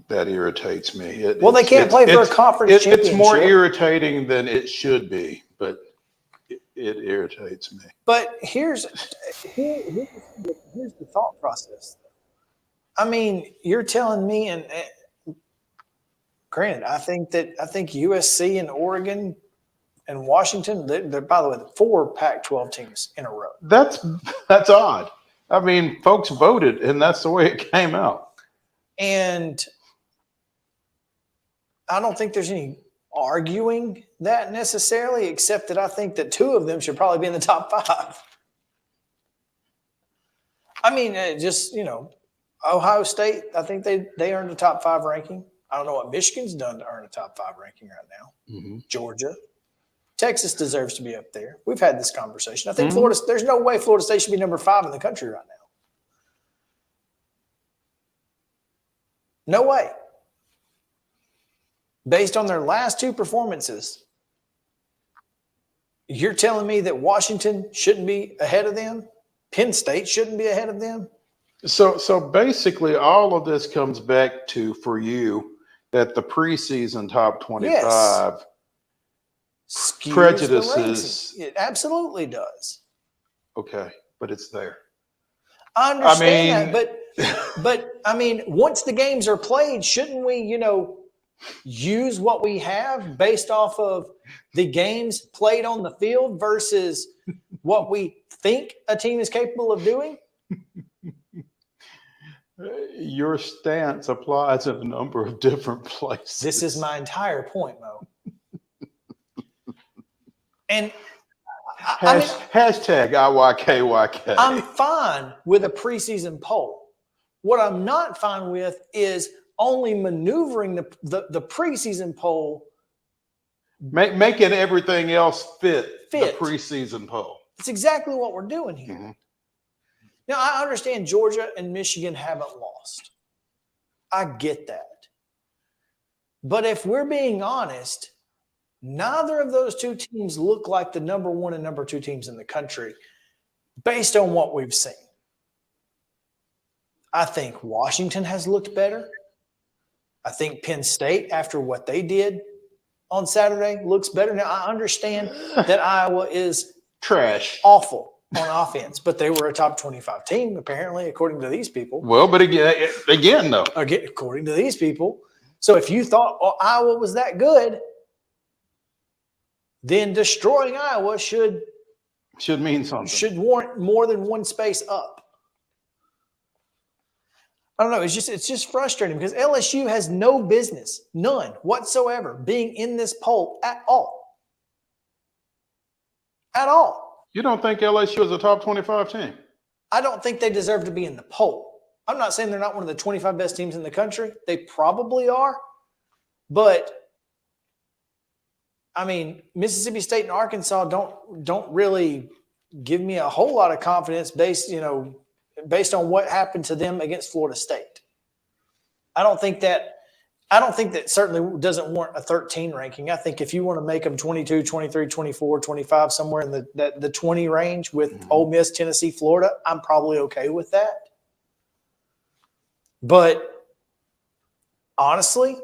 That irritates me. They can't play for a conference championship. It's more irritating than it should be, but it irritates me. But here's the thought process. I mean, you're telling me, and granted, I think USC and Oregon and Washington, they're, by the way, 4 Pac-12 teams in a row. That's odd. I mean, folks voted, and that's the way it came out. And I don't think there's any arguing that necessarily, except that I think that 2 of them should probably be in the top 5. I mean, Ohio State, I think they earned a top 5 ranking. I don't know what Michigan's done to earn a top 5 ranking right now. Mm-hmm. Georgia. Texas deserves to be up there. We've had this conversation. I think Florida, there's no way Florida State should be number 5 in the country right now. No way. Based on their last 2 performances, you're telling me that Washington shouldn't be ahead of them? Penn State shouldn't be ahead of them. So basically, all of this comes back to, for you, that the preseason top 25 Skews the prejudices. ranking. It absolutely does. Okay, but it's there. I understand that, but I mean, once the games are played, shouldn't we, use what we have based off of the games played on the field versus what we think a team is capable of doing? Your stance applies in a number of different places. This is my entire point, Mo. And hashtag IYKYK. I'm fine with a preseason poll. What I'm not fine with is only maneuvering the preseason poll. Making everything else fit the preseason poll. It's exactly what we're doing here. Mm-hmm. Now, I understand Georgia and Michigan haven't lost. I get that. But if we're being honest, neither of those two teams look like the number 1 and number 2 teams in the country based on what we've seen. I think Washington has looked better. I think Penn State, after what they did on Saturday, looks better. Now, I understand that Iowa is trash, awful on offense, but they were a top 25 team, apparently, according to these people. Well, but again, though. Again, according to these people. So if you thought Iowa was that good, then destroying Iowa should mean something. Should warrant more than one space up. I don't know. It's just frustrating because LSU has no business, none whatsoever, being in this poll at all. At all. You don't think LSU is a top 25 team? I don't think they deserve to be in the poll. I'm not saying they're not one of the 25 best teams in the country. They probably are. But I mean, Mississippi State and Arkansas don't really give me a whole lot of confidence based on what happened to them against Florida State. I don't think that certainly doesn't warrant a 13 ranking. I think if you want to make them 22, 23, 24, 25, somewhere in the 20 range with Ole Miss, Tennessee, Florida, I'm probably okay with that. But honestly,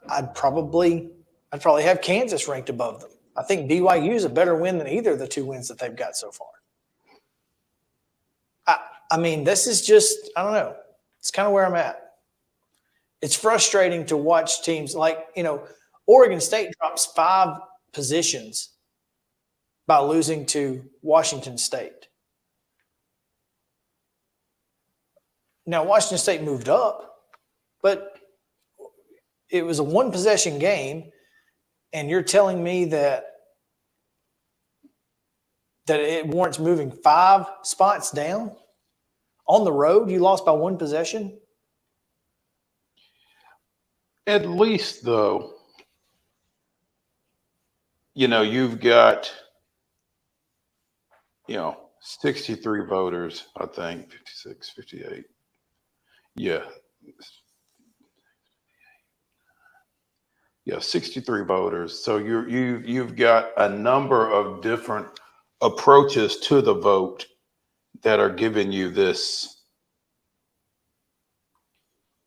I'd probably have Kansas ranked above them. I think BYU is a better win than either of the 2 wins that they've got so far. I mean, this is just, I don't know. It's kind of where I'm at. It's frustrating to watch teams like, Oregon State drops 5 positions by losing to Washington State. Now, Washington State moved up, but it was a 1-possession game, and you're telling me that it warrants moving 5 spots down? On the road, you lost by 1 possession? At least, though, you've got, 63 voters, I think, 56, 58. Yeah. Yeah, 63 voters. So you've got a number of different approaches to the vote that are giving you this,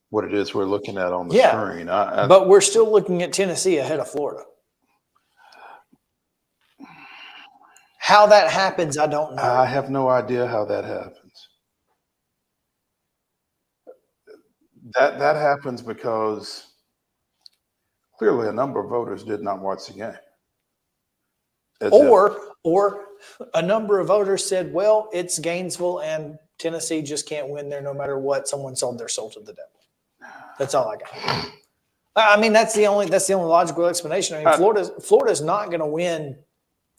what it is we're looking at on the screen. But we're still looking at Tennessee ahead of Florida. How that happens, I don't know. I have no idea how that happens. That happens because clearly a number of voters did not watch the game. Or a number of voters said, well, it's Gainesville and Tennessee just can't win there no matter what. Someone sold their soul to the devil. That's all I got. I mean, that's the only logical explanation. I mean, Florida's not going to win.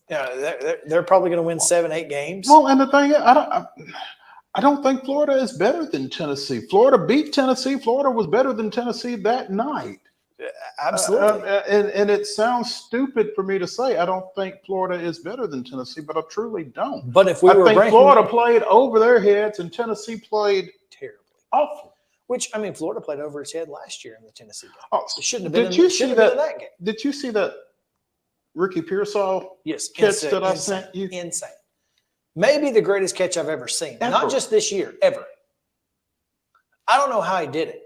They're probably going to win 7-8 games. Well, and the thing is, I don't think Florida is better than Tennessee. Florida beat Tennessee. Florida was better than Tennessee that night. Absolutely. And it sounds stupid for me to say I don't think Florida is better than Tennessee, but I truly don't. But if I think Florida played over their heads and Tennessee played terribly. Awful. Which, I mean, Florida played over its head last year in the Tennessee game. Oh, it shouldn't have been in that game. Did you see that Ricky Pearsall yes, catch insane, that I insane, sent you? insane. Maybe the greatest catch I've ever seen. Ever. Not just this year, ever. I don't know how he did it.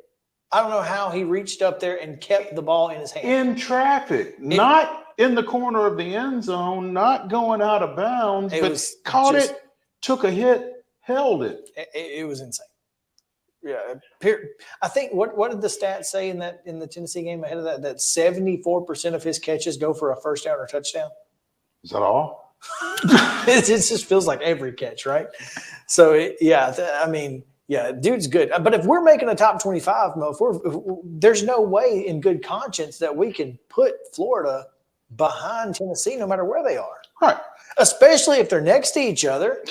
I don't know how he reached up there and kept the ball in his hand. In traffic, not in the corner of the end zone, not going out of bounds, but caught it, took a hit, held it. It was insane. Yeah, I think what did the stats say in the Tennessee game ahead of that? That 74% of his catches go for a first down or touchdown. Is that all? It just feels like every catch, right? So yeah, dude's good. But if we're making a top 25, Mo, there's no way in good conscience that we can put Florida behind Tennessee, no matter where they are. Right. Especially if they're next to each other.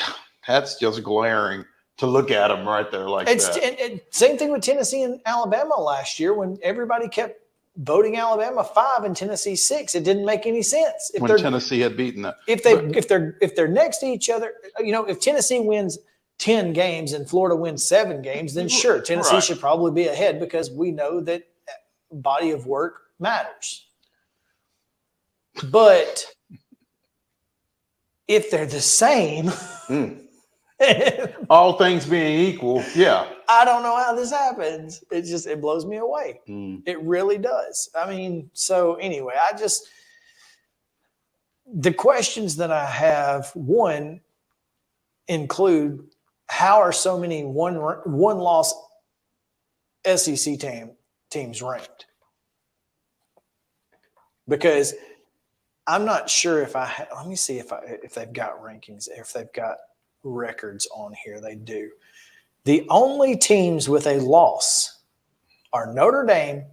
That's just glaring to look at them right there like that. And same thing with Tennessee and Alabama last year when everybody kept voting Alabama 5 and Tennessee 6. It didn't make any sense. When Tennessee had beaten them. If they're next to each other, if Tennessee wins 10 games and Florida wins 7 games, then sure, Tennessee should probably be ahead because we know that body of work matters. But if they're the same, all things being equal, yeah. I don't know how this happens. It blows me away. It really does. I mean, so anyway, the questions that I have, one, include how are so many one-loss SEC teams ranked? Because I'm not sure let me see if they've got rankings, if they've got records on here. They do. The only teams with a loss are Notre Dame,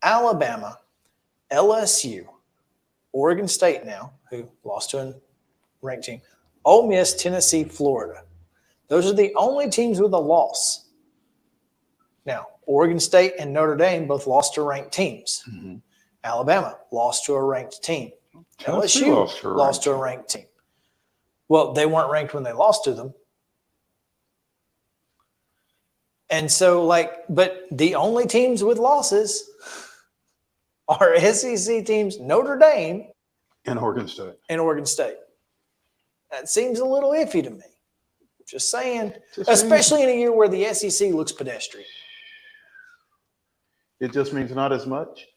Alabama, LSU, Oregon State now, who lost to a ranked team, Ole Miss, Tennessee, Florida. Those are the only teams with a loss. Now, Oregon State and Notre Dame both lost to ranked teams. Mm-hmm. Alabama lost to a ranked team. Tennessee LSU lost to a ranked team. Well, they weren't ranked when they lost to them. And so, but the only teams with losses are SEC teams, Notre Dame and Oregon State. That seems a little iffy to me. Just saying, especially in a year where the SEC looks pedestrian. It just means not as much.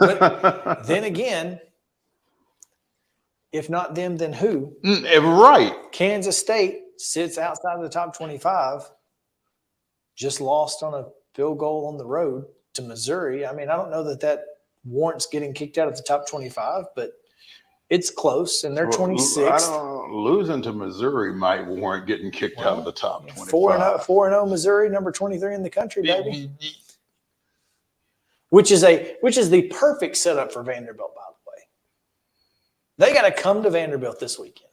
But then again, if not them, then who? Right. Kansas State sits outside of the top 25, just lost on a field goal on the road to Missouri. I mean, I don't know that warrants getting kicked out of the top 25, but it's close, and they're 26th. Losing to Missouri might warrant getting kicked out of the top 25. 4-0 Missouri, number 23 in the country, baby. Which is the perfect setup for Vanderbilt, by the way. They got to come to Vanderbilt this weekend.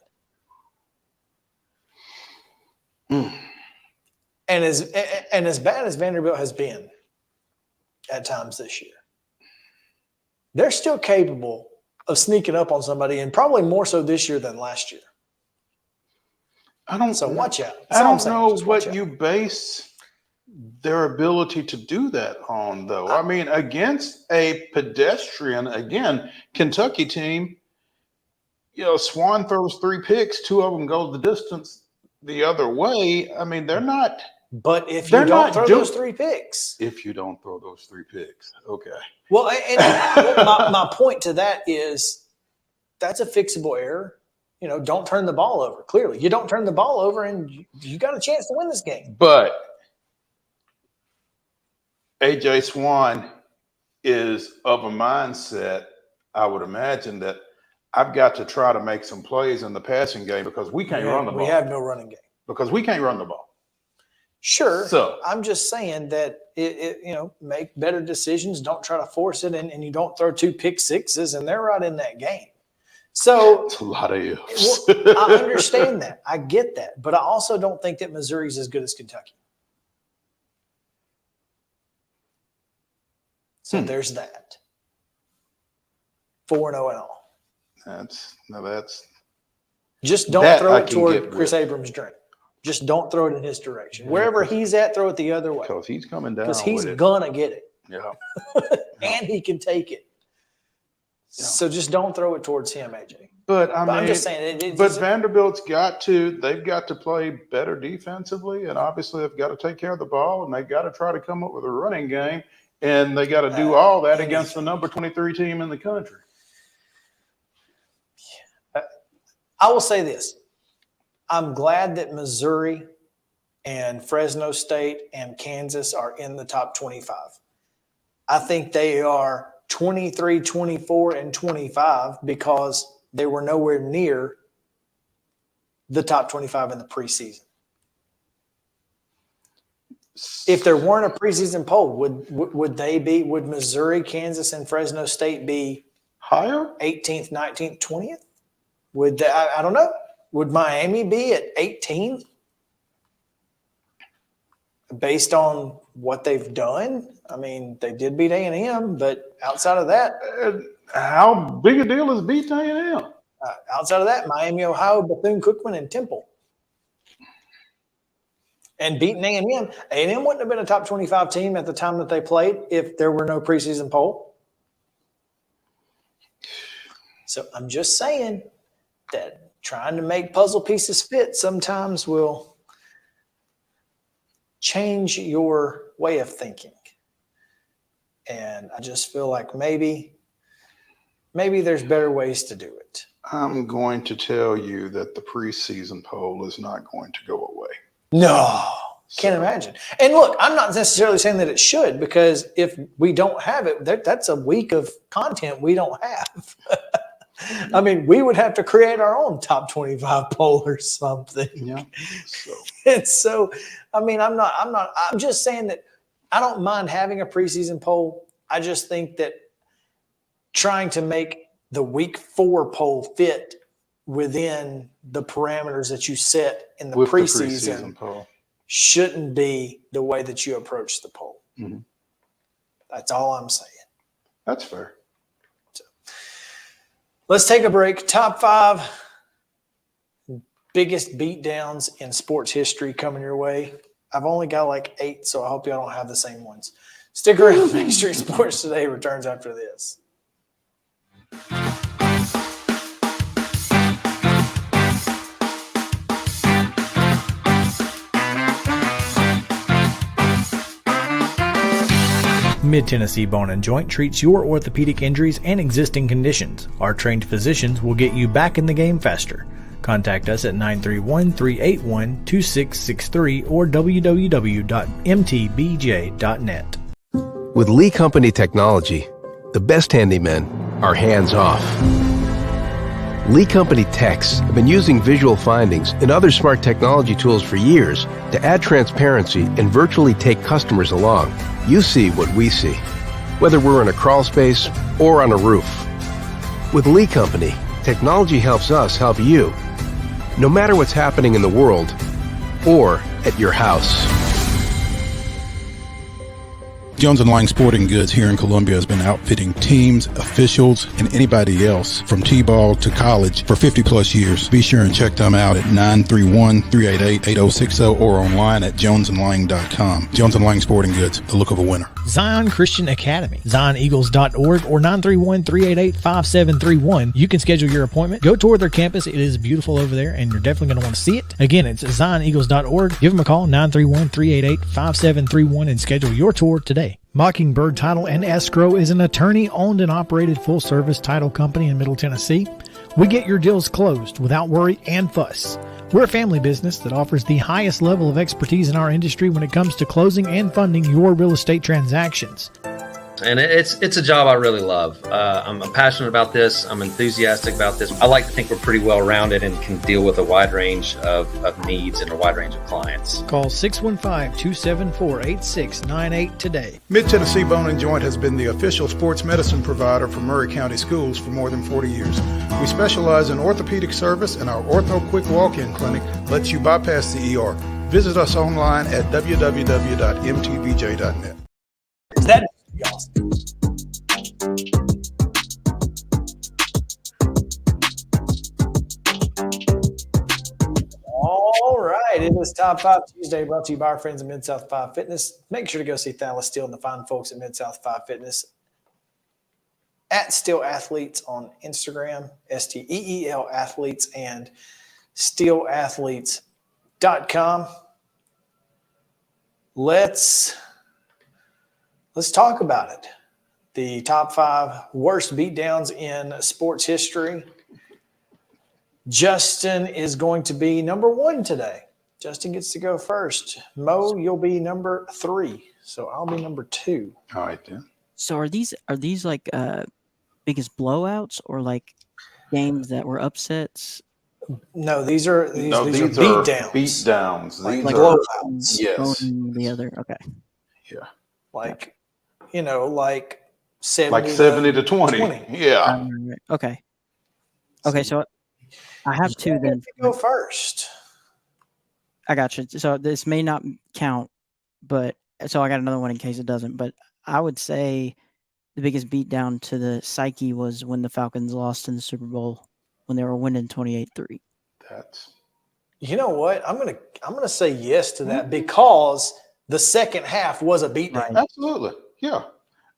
And as bad as Vanderbilt has been at times this year, they're still capable of sneaking up on somebody, and probably more so this year than last year. So watch out. I don't know what you base their ability to do that on, though. I mean, against a pedestrian, again, Kentucky team, Swan throws 3 picks, 2 of them go the distance the other way. I mean, they're not. But if you don't throw those 3 picks. If you don't throw those 3 picks. Okay. Well, and my point to that is that's a fixable error. Don't turn the ball over. Clearly, you don't turn the ball over, and you got a chance to win this game. But A.J. Swan is of a mindset, I would imagine, that I've got to try to make some plays in the passing game because we can't run the ball. We have no running game. Because we can't run the ball. Sure. So I'm just saying that make better decisions. Don't try to force it, and you don't throw 2 pick sixes, and they're right in that game. So it's a lot of ifs. I understand that. I get that, but I also don't think that Missouri's as good as Kentucky. So there's that. 4-0 and all. That's just don't throw it toward Chris Abrams' drink. Just don't throw it in his direction. Wherever he's at, throw it the other way. Because he's coming down. Because he's gonna get it. Yeah. And he can take it. So just don't throw it towards him, AJ. But I mean, I'm just saying. But Vanderbilt's they've got to play better defensively, and obviously they've got to take care of the ball, and they've got to try to come up with a running game, and they got to do all that against the number 23 team in the country. I will say this. I'm glad that Missouri and Fresno State and Kansas are in the top 25. I think they are 23, 24, and 25 because they were nowhere near the top 25 in the preseason. If there weren't a preseason poll, would Missouri, Kansas, and Fresno State be higher? 18th, 19th, 20th? Would they, I don't know. Would Miami be at 18? Based on what they've done? I mean, they did beat A&M, but outside of that, how big a deal is beating A&M? Outside of that, Miami, Ohio, Bethune-Cookman, and Temple. And beating A&M. A&M wouldn't have been a top 25 team at the time that they played if there were no preseason poll. So I'm just saying that trying to make puzzle pieces fit sometimes will change your way of thinking. And I just feel like maybe there's better ways to do it. I'm going to tell you that the preseason poll is not going to go away. No, can't imagine. And look, I'm not necessarily saying that it should, because if we don't have it, that's a week of content we don't have. I mean, we would have to create our own top 25 poll or something. Yeah. And so, I mean, I'm just saying that I don't mind having a preseason poll. I just think that trying to make the week 4 poll fit within the parameters that you set in the preseason poll shouldn't be the way that you approach the poll. Mm-hmm. That's all I'm saying. That's fair. Let's take a break. Top 5 biggest beatdowns in sports history coming your way. I've only got like 8, so I hope y'all don't have the same ones. Stick around. Main Street Sports Today returns after this. Mid-Tennessee Bone and Joint treats your orthopedic injuries and existing conditions. Our trained physicians will get you back in the game faster. Contact us at 931-381-2663 or www.mtbj.net. With Lee Company technology, the best handymen are hands-off. Lee Company techs have been using visual findings and other smart technology tools for years to add transparency and virtually take customers along. You see what we see, whether we're in a crawl space or on a roof. With Lee Company, technology helps us help you, no matter what's happening in the world or at your house. Jones & Lang Sporting Goods here in Columbia has been outfitting teams, officials, and anybody else from T-ball to college for 50 plus years. Be sure and check them out at 931-388-8060 or online at jonesandlang.com. Jones & Lang Sporting Goods, the look of a winner. Zion Christian Academy, zioneagles.org or 931-388-5731. You can schedule your appointment. Go tour their campus. It is beautiful over there, and you're definitely going to want to see it. Again, it's zioneagles.org. Give them a call, 931-388-5731, and schedule your tour today. Mockingbird Title and Escrow is an attorney-owned and operated full-service title company in Middle Tennessee. We get your deals closed without worry and fuss. We're a family business that offers the highest level of expertise in our industry when it comes to closing and funding your real estate transactions. And it's a job I really love. I'm passionate about this. I'm enthusiastic about this. I like to think we're pretty well rounded and can deal with a wide range of needs and a wide range of clients. Call 615-274-8698 today. Mid-Tennessee Bone and Joint has been the official sports medicine provider for Murray County Schools for more than 40 years. We specialize in orthopedic service, and our Ortho Quick Walk-In Clinic lets you bypass the ER. Visit us online at www.mtbj.net. Is that awesome? All right, it is Top 5 Tuesday, brought to you by our friends at Mid-South 5 Fitness. Make sure to go see Thalas Steele and the fine folks at Mid-South 5 Fitness. at Steel Athletes on Instagram, STEEL Athletes, and steelathletes.com. Let's talk about it. The top 5 worst beatdowns in sports history. Justin is going to be number 1 today. Justin gets to go first. Mo, you'll be number 3. So I'll be number 2. All right, then. So are these like biggest blowouts or like games that were upsets? No, these are beatdowns. Beatdowns. Like These blowouts. Yes. The other. Okay. Yeah. Like, like 70 like 70 to 20. Yeah. Okay. Okay, so I have 2 then. Go first. I got you. So this may not count, but so I got another one in case it doesn't. But I would say the biggest beatdown to the psyche was when the Falcons lost in the Super Bowl when they were winning 28-3. That's. You know what? I'm gonna say yes to that because the second half was a beatdown. Absolutely. Yeah.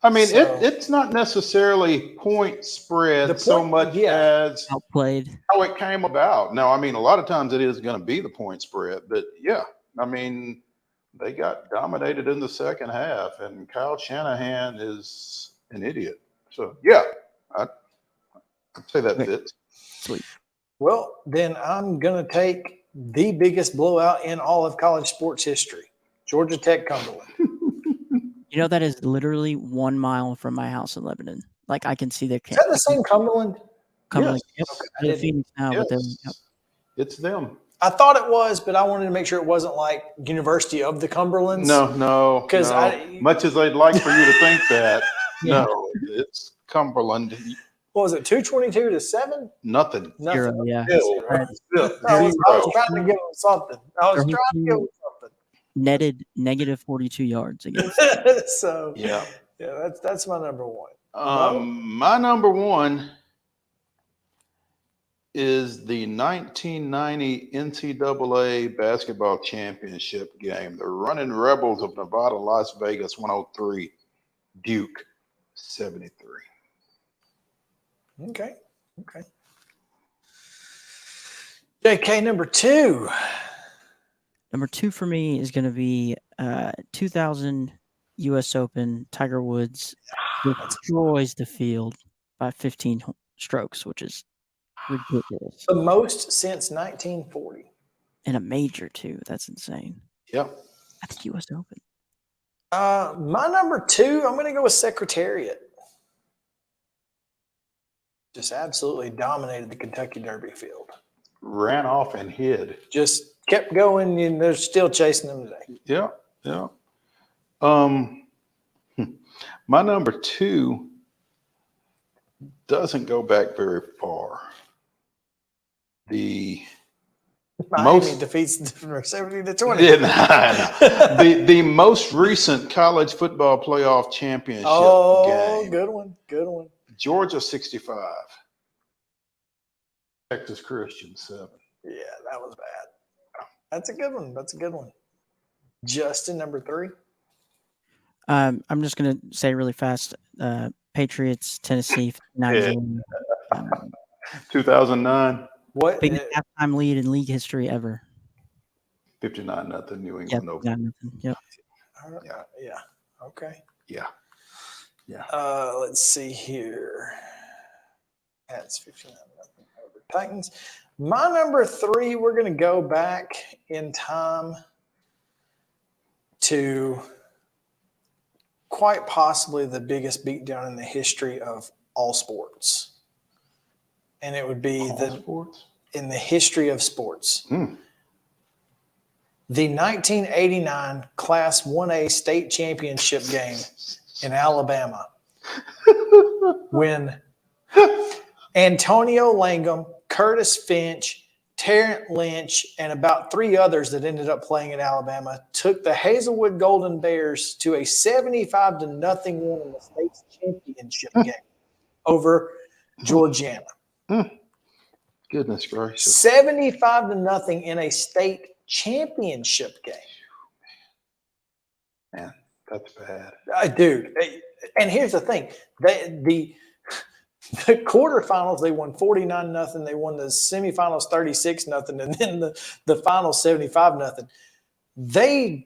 I mean, So- it's not necessarily point spread so much as outplayed how it came about. Now, I mean, a lot of times it is going to be the point spread, but yeah, I mean, they got dominated in the second half, and Kyle Shanahan is an idiot. So yeah, I'd say that fits. Sweet. Well, then I'm gonna take the biggest blowout in all of college sports history: Georgia Tech Cumberland. You know, that is literally 1 mile from my house in Lebanon. Like I can see their Is that the same Cumberland? Cumberland. Yes. Yep. They're in Phoenix now, but they're yep. It's them. I thought it was, but I wanted to make sure it wasn't like University of the Cumberlands. No. 'Cause no. Much as I'd like for you to think that, Yeah. no, it's Cumberland. What was it, 222 to 7? Nothing. Nothing. 0, yeah. Still, Right. I was trying to give them something. Netted negative 42 yards against. So Yeah. that's my number 1. My number 1 is the 1990 NCAA basketball championship game. The Running Rebels of Nevada, Las Vegas, 103, Duke, 73. Okay. JK, number 2. Number 2 for me is going to be 2000 U.S. Open. Tiger Woods destroys the field by 15 strokes, which is ridiculous. The most since 1940. And a major, too. That's insane. Yep. At the U.S. Open. My number 2, I'm going to go with Secretariat. Just absolutely dominated the Kentucky Derby field. Ran off and hid. Just kept going, and they're still chasing them today. Yeah. My number 2 doesn't go back very far. The Miami defeats them 70 to 20. The most recent college football playoff championship game. Good one. Georgia 65. Texas Christian 7. Yeah, that was bad. That's a good one. Justin, number 3. I'm just going to say really fast. Patriots, Tennessee, 59. 2009. What? Biggest halftime lead in league history ever. 59-0 New England over. Yep. Yeah. Okay. Yeah. Let's see here. That's 59-0 over Titans. My number 3, we're going to go back in time to quite possibly the biggest beatdown in the history of all sports. And it would be in the history of sports. The 1989 Class 1A state championship game in Alabama when Antonio Langham, Curtis Finch, Terrence Lynch, and about 3 others that ended up playing at Alabama took the Hazelwood Golden Bears to a 75-0 win in the state championship game over Georgiana. Goodness gracious. 75-0 in a state championship game. Man, that's bad. Dude, and here's the thing. The quarterfinals, they won 49-0. They won the semifinals 36-0, and then the finals 75-0.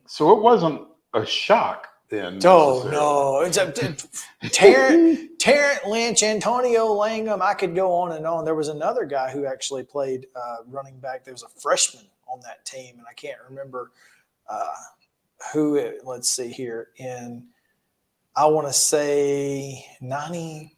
So it wasn't a shock then. Oh no! It's Terrence Lynch, Antonio Langham. I could go on and on. There was another guy who actually played running back. There was a freshman on that team, and I can't remember who. Let's see here. I want to say 90.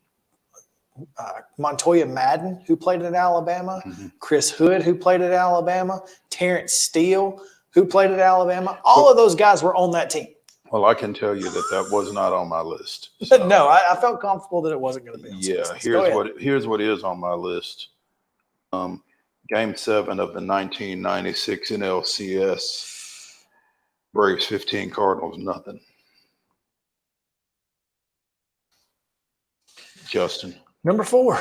Montoya Madden, who played at Alabama. Chris Hood, who played at Alabama. Terrence Steele, who played at Alabama. All of those guys were on that team. Well, I can tell you that was not on my list. So. No, I felt comfortable that it wasn't going to be on here's what is on my list. Game 7 of the 1996 NLCS. Braves 15, Cardinals nothing. Justin. Number 4.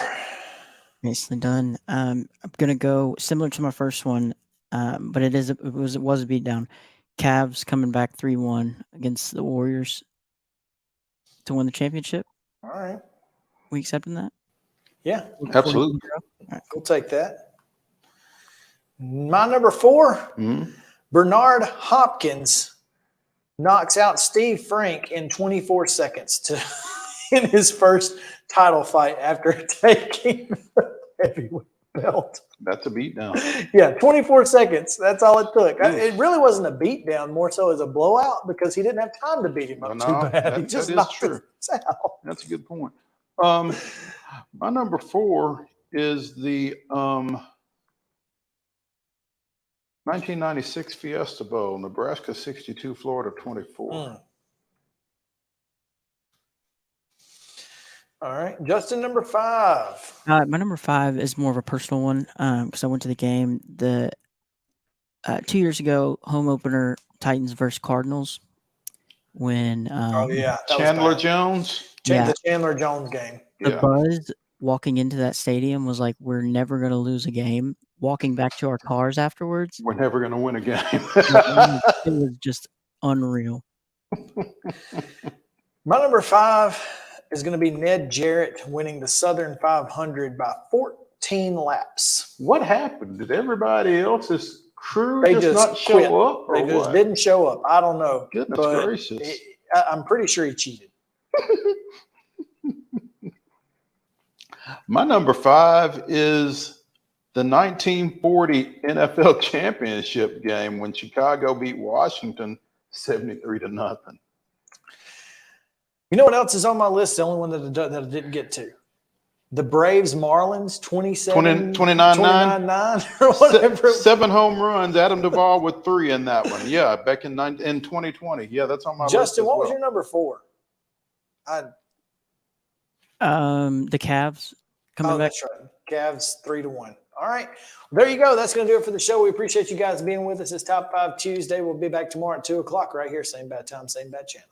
Nicely done. I'm going to go similar to my first one, but it was a beatdown. Cavs coming back 3-1 against the Warriors to win the championship. All right. We accepting that? Yeah. Absolutely. Right, we'll take that. My number 4, Bernard Hopkins knocks out Steve Frank in 24 seconds in his first title fight after taking the heavyweight belt. That's a beatdown. Yeah, 24 seconds. That's all it took. It really wasn't a beatdown, more so as a blowout because he didn't have time to beat him up too bad. He just knocked his out. That's a good point. My number 4 is the 1996 Fiesta Bowl, Nebraska 62, Florida 24. All right. Justin, number 5. My number 5 is more of a personal one because I went to the game. 2 years ago, home opener, Titans versus Cardinals. When Chandler Jones? The Chandler Jones game. The buzz walking into that stadium was like, we're never going to lose a game. Walking back to our cars afterwards. We're never going to win a game. It was just unreal. My number 5 is going to be Ned Jarrett winning the Southern 500 by 14 laps. What happened? Did everybody else's crew They just not show quit. up? Or They just what? didn't show up. I don't know. Goodness but gracious. I'm pretty sure he cheated. My number 5 is the 1940 NFL championship game when Chicago beat Washington 73-0. You know what else is on my list? The only one that I didn't get to. The Braves Marlins 29-9 or whatever. 7 home runs. Adam Duvall with 3 in that one. Yeah, back in 2020. Yeah, that's on my list. Justin, what was your number 4? The Cavs coming back. That's right. Cavs 3-1. All right. Well, there you go. That's going to do it for the show. We appreciate you guys being with us. It's Top 5 Tuesday. We'll be back tomorrow at 2 o'clock right here. Same bad time, same bad channel.